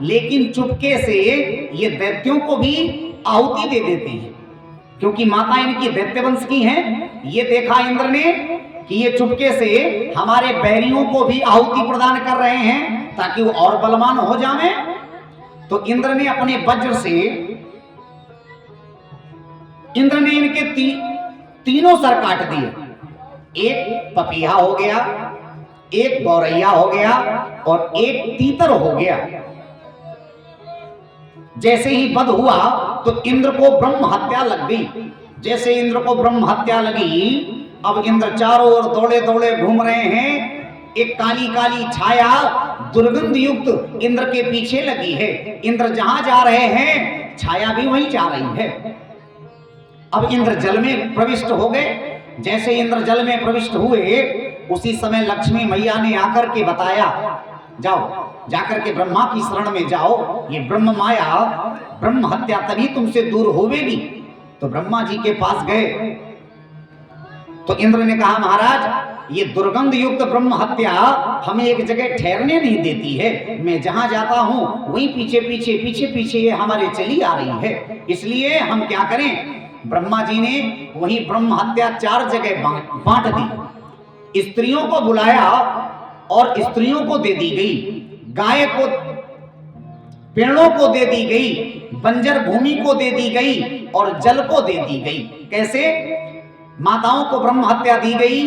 लेकिन चुपके से ये दैत्यों को भी आहुति दे देते हैं, क्योंकि माता इनकी दैत्य वंश की हैं। ये देखा इंद्र ने कि ये चुपके से हमारे बैरियों को भी आहुति प्रदान कर रहे हैं ताकि वो और बलवान हो जाएं। तो इंद्र ने अपने वज्र से इंद्र ने इनके तीनों सर काट दिए। एक पपीहा हो गया, एक गौरैया हो गया और एक तीतर हो गया। जैसे ही वध हुआ तो इंद्र को ब्रह्म हत्या लग गई। जैसे इंद्र को ब्रह्म हत्या लगी, अब इंद्र चारों ओर दौड़े दौड़े घूम रहे हैं। एक काली काली छाया दुर्गंध युक्त इंद्र के पीछे लगी है। इंद्र जहां जा रहे हैं छाया भी वहीं जा रही है। अब इंद्र जल में प्रविष्ट हो गए। जैसे इंद्र जल में प्रविष्ट हुए उसी समय लक्ष्मी मैया ने आकर के बताया, जाओ जाकर के ब्रह्मा की शरण में जाओ, ये ब्रह्म माया ब्रह्म हत्या तभी तुमसे दूर होवेगी। तो ब्रह्मा जी के पास गए तो इंद्र ने कहा, महाराज ये दुर्गंध युक्त ब्रह्म हत्या हमें एक जगह ठहरने नहीं देती है। मैं जहां जाता हूं वहीं पीछे पीछे पीछे पीछे ये हमारे चली आ रही है। इसलिए हम क्या करें? ब्रह्मा जी ने वही ब्रह्म हत्या 4 जगह बांट दी। स्त्रियों को बुलाया और स्त्रियों को दे दी गई, गाय को, पेड़ों को दे दी गई, बंजर भूमि को दे दी गई और जल को दे दी गई। कैसे? माताओं को ब्रह्म हत्या दी गई,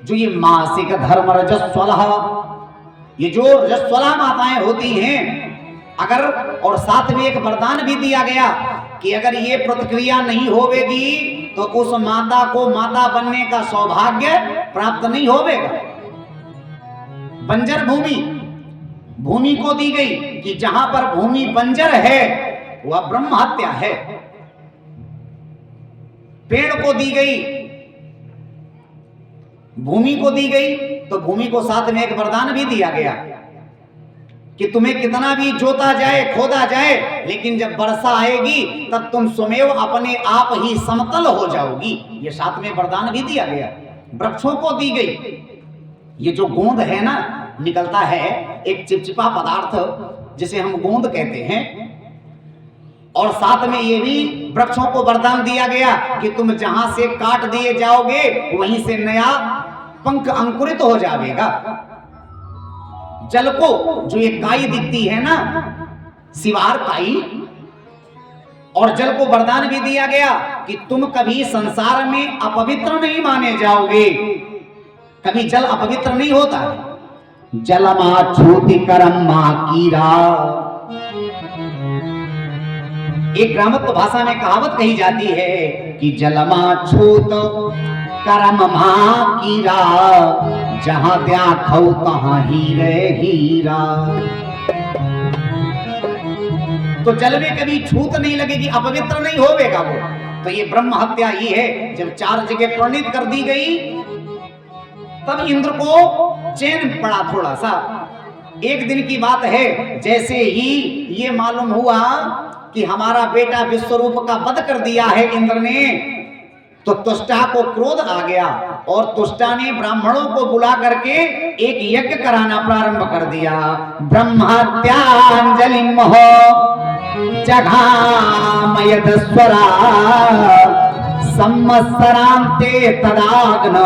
जो ये मासिक धर्म रजस्वला, ये जो रजस्वला माताएं होती हैं, अगर, और साथ में एक वरदान भी दिया गया कि अगर ये प्रतिक्रिया नहीं होवेगी तो उस माता को माता बनने का सौभाग्य प्राप्त नहीं होवेगा। बंजर भूमि को दी गई कि जहां पर भूमि बंजर है वह ब्रह्म हत्या है। पेड़ को दी गई भूमि को दी गई तो भूमि को साथ में एक वरदान भी दिया गया कि तुम्हें कितना भी जोता जाए, खोदा जाए, लेकिन जब वर्षा आएगी तब तुम स्वयं अपने आप ही समतल हो जाओगी। ये साथ में वरदान भी दिया गया। वृक्षों को दी गई। ये जो गोंद है ना, निकलता है एक चिपचिपा पदार्थ जिसे हम गोंद कहते हैं, और साथ में ये भी वृक्षों को वरदान दिया गया कि तुम जहां से काट दिए जाओगे वहीं से नया पंख अंकुरित हो जाएगा। जल को जो एक काई दिखती है ना, सिवार काई, और जल को वरदान भी दिया गया कि तुम कभी संसार में अपवित्र नहीं माने जाओगे। कभी जल अपवित्र नहीं होता है। जलमा छूति करम मा कीरा। एक ग्रामत्व भाषा में कहावत कही जाती है कि जलमा छूत करम मा कीरा, जहां देखो तहां हीरे हीरा। तो जल में कभी छूत नहीं लगेगी, अपवित्र नहीं होवेगा वो। तो ये ब्रह्म हत्या ही है। जब 4 जगह प्रणीत कर दी गई तब इंद्र को चैन पड़ा थोड़ा सा। एक दिन की बात है, जैसे ही ये मालूम हुआ कि हमारा बेटा विश्वरूप का वध कर दिया है इंद्र ने, तो तुष्टा को क्रोध आ गया और तुष्टा ने ब्राह्मणों को बुला करके एक यज्ञ कराना प्रारंभ कर दिया। ब्रह्मत्यांजलि जघामयदस्वरा संवत्सरान्ते तदाग्न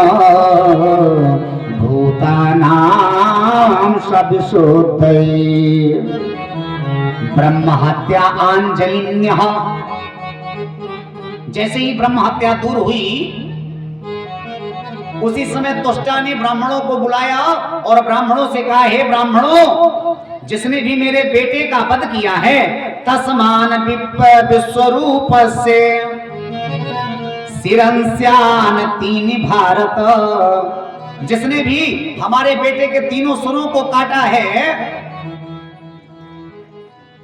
भूतानां सविशोद्धये। ब्रह्म हत्या आंजलिन्यः। जैसे ही ब्रह्म हत्या दूर हुई उसी समय तुष्टा ने ब्राह्मणों को बुलाया और ब्राह्मणों से कहा, हे ब्राह्मणों, जिसने भी मेरे बेटे का वध किया है, तस्मान विश्वरूप से सिरंस्यान तीन भारत, जिसने भी हमारे बेटे के तीनों सुरों को काटा है,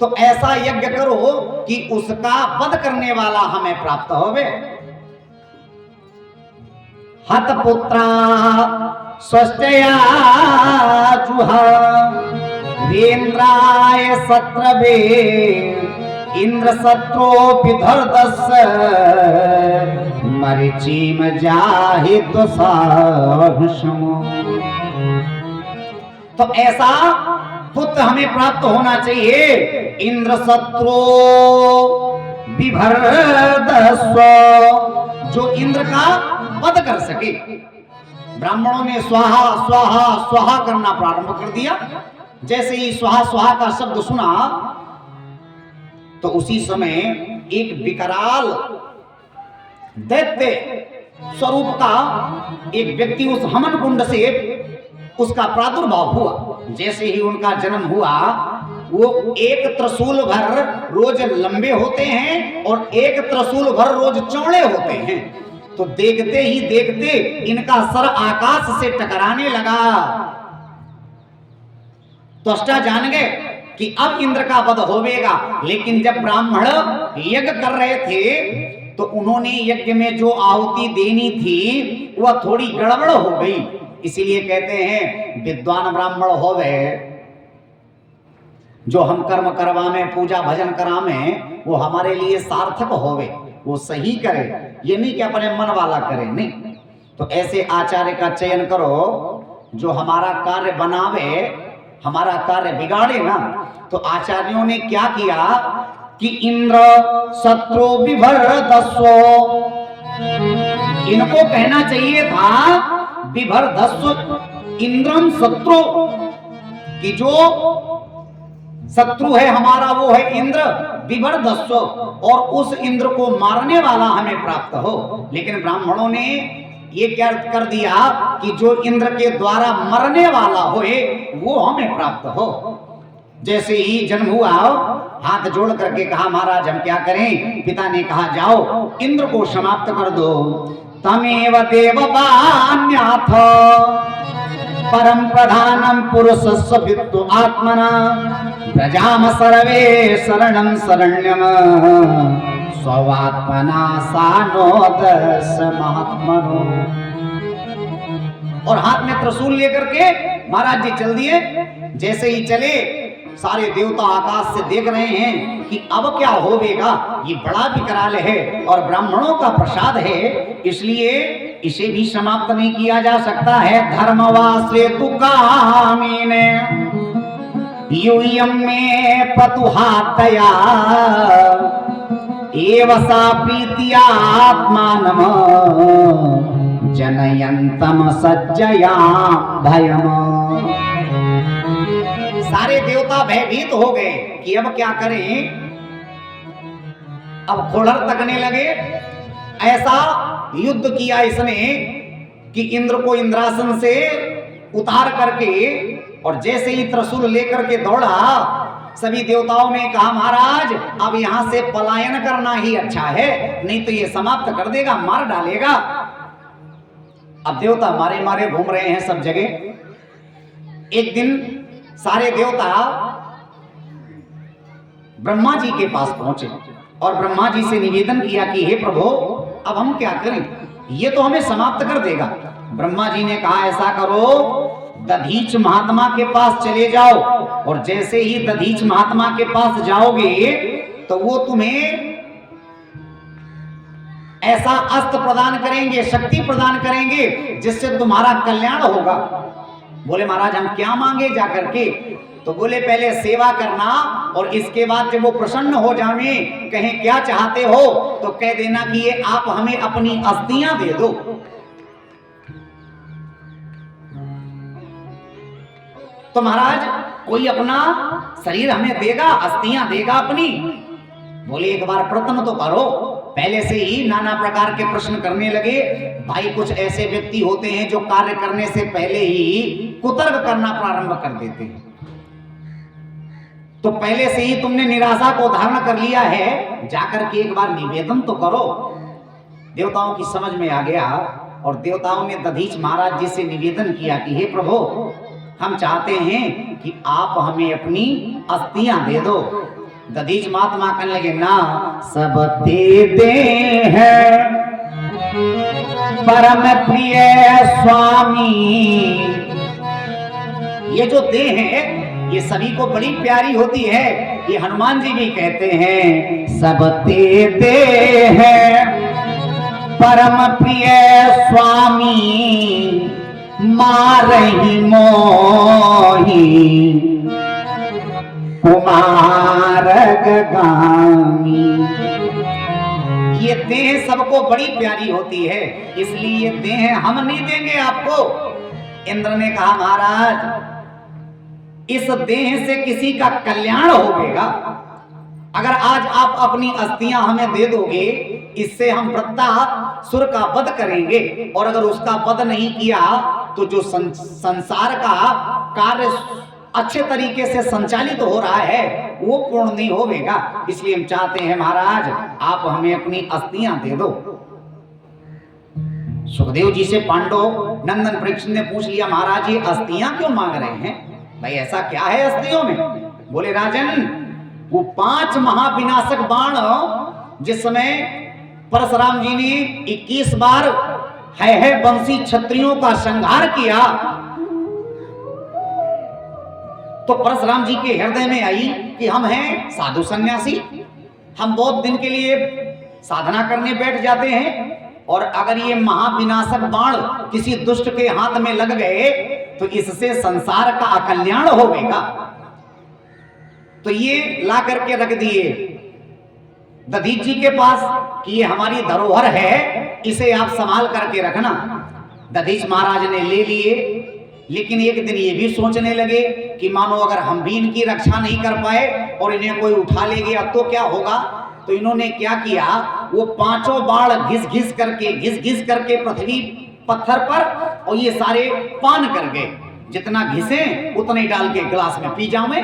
तो ऐसा यज्ञ करो कि उसका वध करने वाला हमें प्राप्त होवे। हत पुत्रा स्वष्टया जुहा वेन्द्राय सत्रवे इंद्र सत्रो विधर्दस मरीचिम जाहि तो साहुषमो। तो ऐसा पुत्र हमें प्राप्त होना चाहिए। इंद्र सत्रो विभर्दस्व, जो इंद्र का वध कर सके। ब्राह्मणों ने स्वाहा स्वाहा स्वाहा करना प्रारंभ कर दिया। जैसे ही स्वाहा स्वाहा का शब्द सुना तो उसी समय एक विकराल दैत्य स्वरूप का एक व्यक्ति उस हमन कुंड से उसका प्रादुर्भाव हुआ। जैसे ही उनका जन्म हुआ, वो एक त्रिशूल भर रोज लंबे होते हैं और एक त्रिशूल भर रोज चौड़े होते हैं। तो देखते ही देखते इनका सर आकाश से टकराने लगा। त्वष्टा जान गए कि अब इंद्र का वध होवेगा। लेकिन जब ब्राह्मण यज्ञ कर रहे थे तो उन्होंने यज्ञ में जो आहुति देनी थी वह थोड़ी गड़बड़ हो गई। इसीलिए कहते हैं विद्वान ब्राह्मण होवे, जो हम कर्म करवामे पूजा भजन करामे वो हमारे लिए सार्थक होवे, वो सही करे, ये नहीं कि अपने मन वाला करे, नहीं। तो ऐसे आचार्य का चयन करो जो हमारा कार्य बनावे, हमारा कार्य बिगाड़े ना। तो आचार्यों ने क्या किया कि इंद्र शत्रु विभर्दस्व, इनको कहना चाहिए था विभर्दस्व इंद्रम शत्रु, कि जो शत्रु है हमारा वो है इंद्र विभर्दस्व, और उस इंद्र को मारने वाला हमें प्राप्त हो। लेकिन ब्राह्मणों ने ये क्या कर दिया कि जो इंद्र के द्वारा मरने वाला होए वो हमें प्राप्त हो। जैसे ही जन्म हुआ हाथ जोड़ करके कहा, महाराज हम क्या करें? पिता ने कहा, जाओ इंद्र को समाप्त कर दो। तमेव देववान्याथ परम प्रधानम पुरुषस्व वित्तु आत्मना प्रजाम सर्वे शरणं शरण्यम स्वात्मना सानोदस महात्मनो। और हाथ में त्रिशूल लेकर के महाराज जी चल दिए। जैसे ही चले सारे देवता आकाश से देख रहे हैं कि अब क्या होवेगा, ये बड़ा विकराल है और ब्राह्मणों का प्रसाद है, इसलिए इसे भी समाप्त नहीं किया जा सकता है। धर्मवासे तुकामीने यूयम में पतुहातया एवसा प्रीतिया आत्मानम जनयंतम सज्जया भयम। सारे देवता भयभीत हो गए कि अब क्या करें। अब खोड़र तकने लगे। ऐसा युद्ध किया इसने कि इंद्र को इंद्रासन से उतार करके, और जैसे ही त्रिशूल लेकर के दौड़ा, सभी देवताओं ने कहा महाराज अब यहां से पलायन करना ही अच्छा है, नहीं तो ये समाप्त कर देगा, मार डालेगा। अब देवता मारे मारे घूम रहे हैं सब जगह। एक दिन सारे देवता ब्रह्मा जी के पास पहुंचे और ब्रह्मा जी से निवेदन किया कि हे प्रभु अब हम क्या करें, ये तो हमें समाप्त कर देगा। ब्रह्मा जी ने कहा ऐसा करो, दधीच महात्मा के पास चले जाओ, और जैसे ही दधीच महात्मा के पास जाओगे तो वो तुम्हें ऐसा अस्त्र प्रदान करेंगे, शक्ति प्रदान करेंगे, जिससे तुम्हारा कल्याण होगा। बोले महाराज हम क्या मांगे जाकर के? तो बोले पहले सेवा करना, और इसके बाद जब वो प्रसन्न हो जावे, कहें क्या चाहते हो, तो कह देना कि ये आप हमें अपनी अस्थियां दे दो। तो महाराज कोई अपना शरीर हमें देगा, अस्थियां देगा अपनी? बोले एक बार प्रयत्न तो करो। पहले से ही नाना प्रकार के प्रश्न करने लगे। भाई कुछ ऐसे व्यक्ति होते हैं जो कार्य करने से पहले ही कुतर्क करना प्रारंभ कर देते हैं। तो पहले से ही तुमने निराशा को धारण कर लिया है, जाकर के एक बार निवेदन तो करो। देवताओं की समझ में आ गया, और देवताओं ने दधीच महाराज जी से निवेदन किया कि हे प्रभु हम चाहते हैं कि आप हमें अपनी अस्थियां दे दो। दधीच महात्मा कहने लगे ना सब दे दे हैं परम प्रिय स्वामी। ये जो देह है ये सभी को बड़ी प्यारी होती है। ये हनुमान जी भी कहते हैं सब दे दे हैं परम प्रिय स्वामी, मारहि मोहि कुमार गामी। ये देह सबको बड़ी प्यारी होती है, इसलिए ये देह हम नहीं देंगे आपको। इंद्र ने कहा महाराज इस देह से किसी का कल्याण होगा। अगर आज आप अपनी अस्थियां हमें दे दोगे, इससे हम वृत्तासुर का वध करेंगे, और अगर उसका वध नहीं किया तो जो संसार का कार्य अच्छे तरीके से संचालित हो रहा है वो पूर्ण नहीं होगा। इसलिए हम चाहते हैं महाराज आप हमें अपनी अस्थियां दे दो। सुखदेव जी से पांडव नंदन परीक्षित ने पूछ लिया महाराज ये अस्थियां क्यों मांग रहे हैं? भाई ऐसा क्या है अस्थियों में? बोले राजन वो 5 महाविनाशक बाण जिस समय परशुराम जी ने 21 बार है बंसी क्षत्रियों का संहार किया, तो परशुराम जी के हृदय में आई कि हम हैं साधु सन्यासी, हम बहुत दिन के लिए साधना करने बैठ जाते हैं, और अगर ये महाविनाशक बाण किसी दुष्ट के हाथ में लग गए तो इससे संसार का अकल्याण होगा। तो ये ला करके रख दिए दधीच जी के पास कि ये हमारी धरोहर है, इसे आप संभाल करके रखना। दधीच महाराज ने ले लिए, लेकिन एक दिन ये भी सोचने लगे कि मानो अगर हम भी इनकी रक्षा नहीं कर पाए और इन्हें कोई उठा ले गया तो क्या होगा। तो इन्होंने क्या किया, वो 5 बाण घिस घिस करके पृथ्वी पत्थर पर, और ये सारे पान कर गए। जितना घिसे उतना ही डाल के गिलास में पी जाऊं।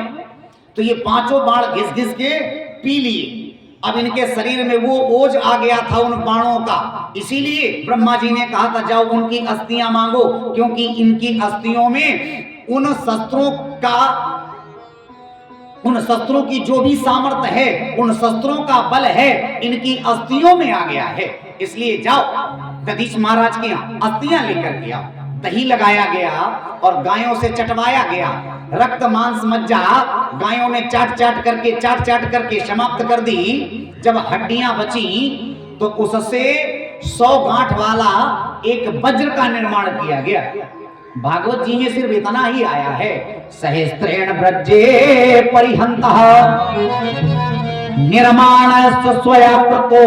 तो ये 5 बाण घिस घिस के पी लिए। अब इनके शरीर में वो ओज आ गया था उन बाणों का, इसीलिए ब्रह्मा जी ने कहा था जाओ उनकी अस्थियां मांगो, क्योंकि इनकी अस्थियों में उन शस्त्रों की जो भी सामर्थ्य है, उन शस्त्रों का बल है, इनकी अस्थियों में आ गया है। इसलिए जाओ दधीच महाराज की अस्थियां लेकर के आओ। दही लगाया गया और गायों से चटवाया गया। रक्त मांस मज्जा गायों ने चाट चाट करके समाप्त कर दी। जब हड्डियां बची तो उससे 100 गांठ वाला एक वज्र का निर्माण किया गया। भागवत जी में सिर्फ इतना ही आया है, सहस्त्रेण ब्रजे परिहंतः निर्माण स्वया कृतो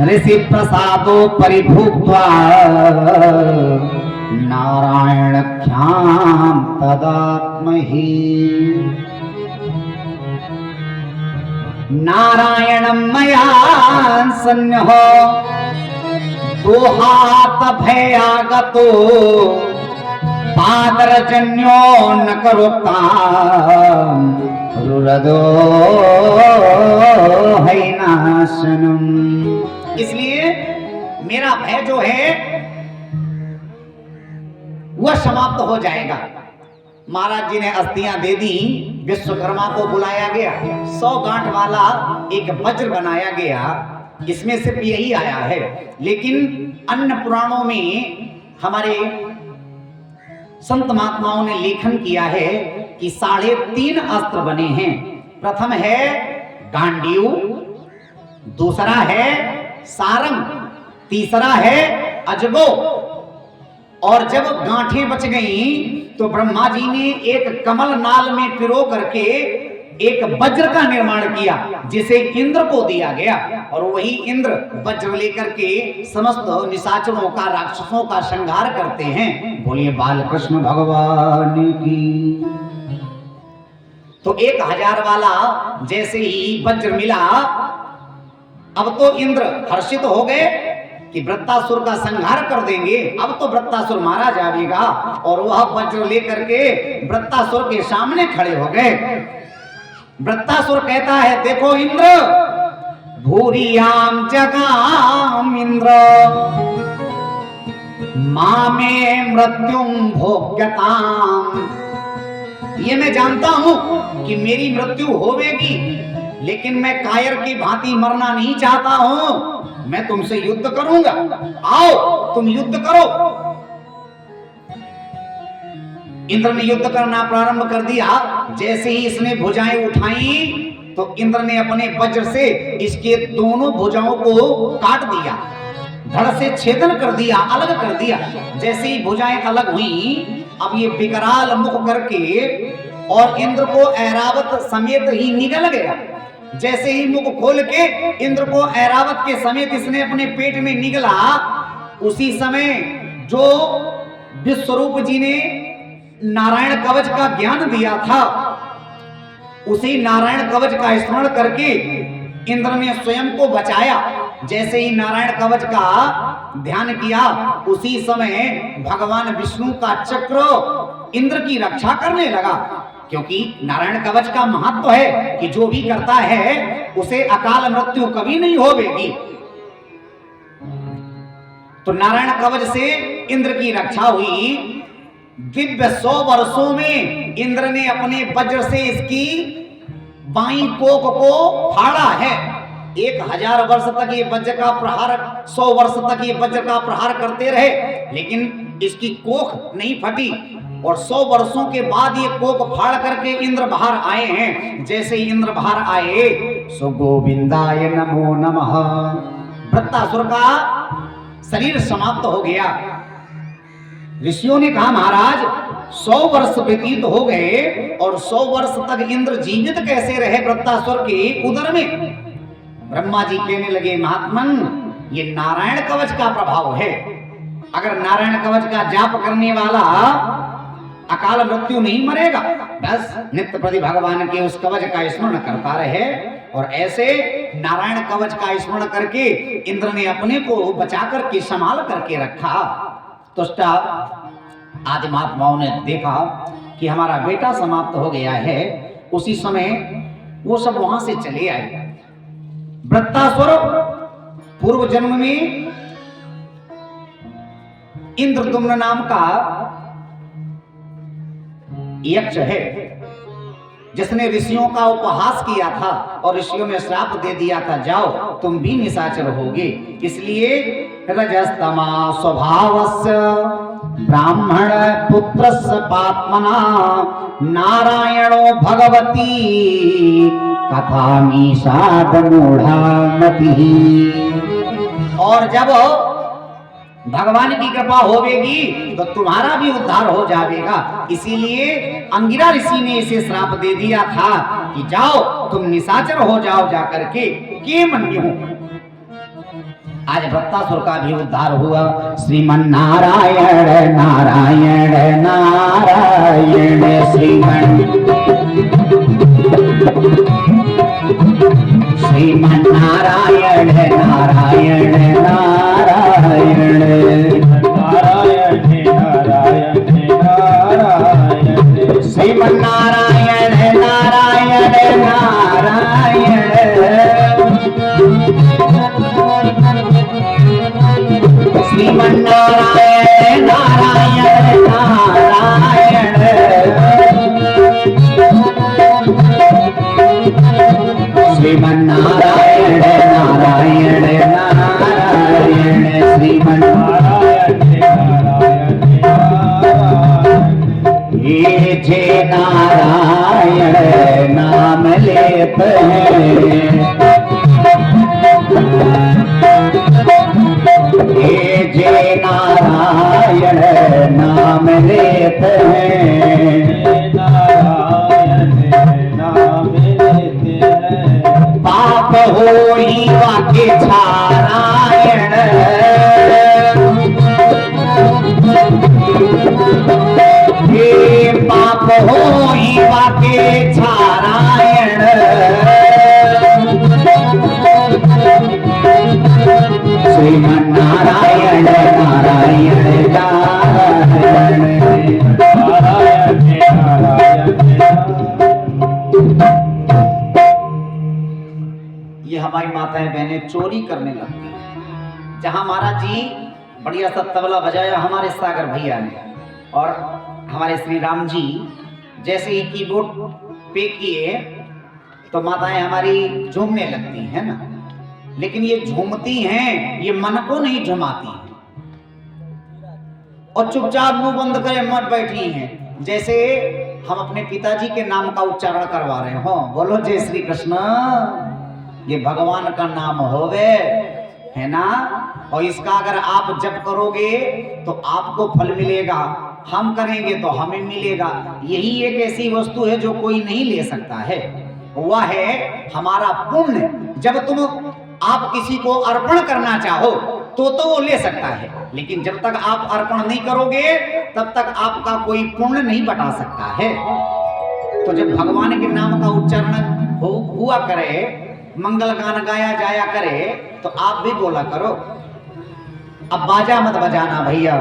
ऋषि प्रसादो परिभूत्वा नारायणाख्यां तदात्महि। नारायणं मया सन्न्यः दोहात भयागतो पादरजन्यो न करोतां रुरदो हैनाशनम्। इसलिए मेरा भय जो है वह समाप्त हो जाएगा। महाराज जी ने अस्थियां दे दी, विश्वकर्मा को बुलाया गया, 100 गांठ वाला एक वज्र बनाया गया। इसमें सिर्फ यही आया है, लेकिन अन्य पुराणों में हमारे संत महात्माओं ने लेखन किया है कि 3.5 अस्त्र बने हैं। प्रथम है गांडीव, दूसरा है सारंग, तीसरा है अजगो। और जब गांठें बच गईं तो ब्रह्मा जी ने एक कमल नाल में पिरो करके एक वज्र का निर्माण किया, जिसे इंद्र को दिया गया। और वही इंद्र वज्र लेकर के समस्त निशाचरों का, राक्षसों का संहार करते हैं। बोलिए बालकृष्ण भगवान की। तो 1000 वाला जैसे ही वज्र मिला, अब तो इंद्र हर्षित हो गए कि वृत्तासुर का संहार कर देंगे। अब तो वृत्तासुर मारा जाएगा। और वह वज्र लेकर के वृत्तासुर के सामने खड़े हो गए। वृत्तासुर कहता है, देखो इंद्र, भूरियाम जगाम इंद्र मामे मृत्युम भोग्यताम। ये मैं जानता हूं कि मेरी मृत्यु होवेगी, लेकिन मैं कायर की भांति मरना नहीं चाहता हूं। मैं तुमसे युद्ध करूंगा, आओ तुम युद्ध करो। इंद्र ने युद्ध करना प्रारंभ कर दिया। जैसे ही इसने भुजाएं उठाई तो इंद्र ने अपने वज्र से इसके दोनों भुजाओं को काट दिया, धड़ से छेदन कर दिया, अलग कर दिया। जैसे ही भुजाएं अलग हुई, अब ये विकराल मुख करके और इंद्र को ऐरावत समेत ही निगल गया। जैसे ही मुख खोल के इंद्र को ऐरावत के समेत इसने अपने पेट में निगला, उसी समय जो विश्वरूप जी ने नारायण कवच का ज्ञान दिया था, उसी नारायण कवच का स्मरण करके इंद्र ने स्वयं को बचाया। जैसे ही नारायण कवच का ध्यान किया, उसी समय भगवान विष्णु का चक्र इंद्र की रक्षा करने लगा। क्योंकि नारायण कवच का महत्व है कि जो भी करता है उसे अकाल मृत्यु कभी नहीं होगी। तो नारायण कवच से इंद्र की रक्षा हुई। दिव्य 100 वर्षों में इंद्र ने अपने वज्र से इसकी बाईं कोख को फाड़ा है। 1000 वर्ष तक ये वज्र का प्रहार, 100 वर्ष तक ये वज्र का प्रहार करते रहे, लेकिन इसकी कोख नहीं फटी। और 100 वर्षों के बाद ये कोख फाड़ करके इंद्र बाहर आए हैं। जैसे ही इंद्र बाहर आए, सो गोविंदाय नमो नमः, वृत्तासुर का शरीर समाप्त हो गया। ऋषियों ने कहा, महाराज 100 वर्ष व्यतीत हो गए और 100 वर्ष तक इंद्र जीवित कैसे रहे वृत्तासुर के उदर में? ब्रह्मा जी कहने लगे, महात्मन, ये नारायण कवच का प्रभाव है। अगर नारायण कवच का जाप करने वाला अकाल मृत्यु नहीं मरेगा, बस नित्य प्रति भगवान के उस कवच का स्मरण करता रहे। और ऐसे नारायण कवच का स्मरण करके इंद्र ने अपने को बचा करके संभाल करके रखा। तुष्टा आदि महात्माओं ने देखा कि हमारा बेटा समाप्त हो गया है। उसी समय वो सब वहां से चले आए। वृत्तासुर पूर्व जन्म में इंद्रदुम्न नाम का यक्ष है, जिसने ऋषियों का उपहास किया था और ऋषियों ने श्राप दे दिया था, जाओ तुम भी निशाचर होगे। इसलिए रजस्तमा स्वभावस्य ब्राह्मण पुत्रस्य पात्मना नारायणो भगवती कथामीषाद मूढ़ामति। और जब भगवान की कृपा होवेगी तो तुम्हारा भी उद्धार हो जाएगा। इसीलिए अंगिरा ऋषि ने इसे श्राप दे दिया था कि जाओ तुम निशाचर हो जाओ जाकर के मन्यु। आज भक्तासुर का भी उद्धार हुआ। श्रीमन नारायण नारायण नारायण श्रीमन नारायण नारायण नारायण नारायण नारायण नारायण श्रीमन नारायण नारायण नारायण श्रीमन नारायण नारायण नारायण श्रीमन नारायण नारायण नारायण श्रीमन नारायण नारायण ये जे नारायण नाम लेते हैं, ये जे नारायण नाम लेते हैं, नारायण नाम लेते हैं, पाप हो ही वाके छारायण। ये पाप हो ही वाके छारायण। श्रीमन नारायण नारायण नारायण नारायण नारायण। ये हमारी माताएं बहनें चोरी करने लगती हैं। जहां महाराज जी बढ़िया सा तबला बजाया हमारे सागर भैया ने, और हमारे श्री राम जी जैसे ही कीबोर्ड पे किए तो माताएं हमारी झूमने लगती हैं ना। लेकिन ये झूमती हैं, ये मन को नहीं झुमाती हैं, और चुपचाप मुंह बंद करे मत बैठी हैं, जैसे हम अपने पिताजी के नाम का उच्चारण करवा रहे हो। बोलो जय श्री कृष्ण। ये भगवान का नाम होवे, है ना। और इसका अगर आप जप करोगे तो आपको फल मिलेगा, हम करेंगे तो हमें मिलेगा। यही एक ऐसी वस्तु है जो कोई नहीं ले सकता है, वह है हमारा पुण्य। जब तुम आप किसी को अर्पण करना चाहो तो वो ले सकता है, लेकिन जब तक आप अर्पण नहीं करोगे तब तक आपका कोई पुण्य नहीं बटा सकता है। तो जब भगवान के नाम का उच्चारण हुआ करे, मंगल गान गाया जाया करे, तो आप भी बोला करो। अब बाजा मत बजाना भैया।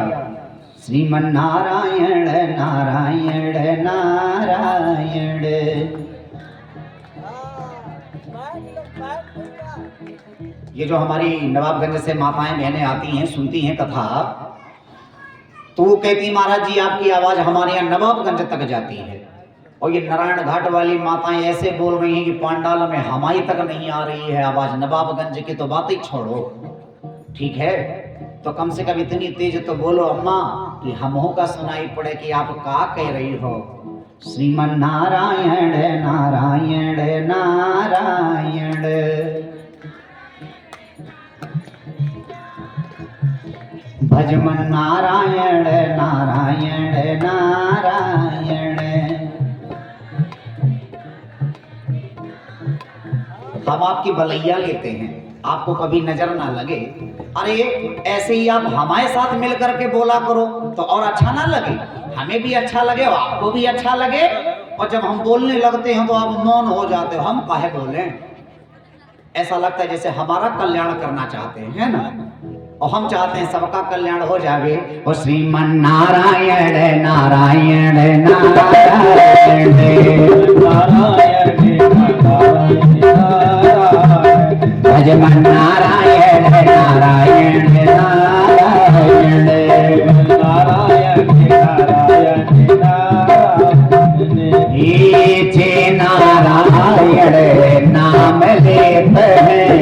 श्रीमन नारायण नारायण नारायण। ये जो हमारी नवाबगंज से माताएं बहनें आती हैं, सुनती हैं कथा, तो वो कहती महाराज जी आपकी आवाज हमारे यहाँ नवाबगंज तक जाती है। और ये नारायण घाट वाली माताएं ऐसे बोल रही हैं कि पांडाल में हमारी तक नहीं आ रही है आवाज, नवाबगंज की तो बात ही छोड़ो। ठीक है, तो कम से कम इतनी तेज तो बोलो अम्मा कि हमों का सुनाई पड़े कि आप क्या कह रही हो। श्रीमन नारायण नारायण नारायण। भजमन नारायण नारायण नारायण। हम आपकी भलैया लेते हैं, आपको कभी नजर ना लगे। अरे ऐसे ही आप हमारे साथ मिल करके बोला करो तो और अच्छा ना लगे, हमें भी अच्छा लगे और आपको भी अच्छा लगे। और जब हम बोलने लगते हैं तो आप मौन हो जाते हो, हम काहे बोलें। ऐसा लगता है जैसे हमारा कल्याण करना चाहते हैं, है ना। और हम चाहते हैं सबका कल्याण हो जावे। और श्रीमन नारायण नारायण नारायण नारायण भजमन नारायण नारायण नारायण नारायण नारायण। ये जे नारायण नाम लेते हैं,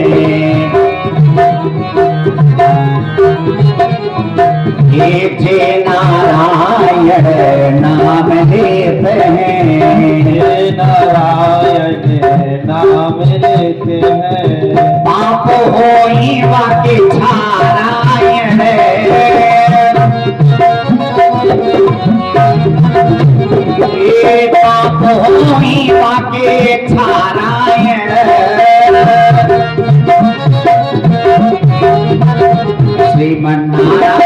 मोही वाके छाराए श्रीमन नारायण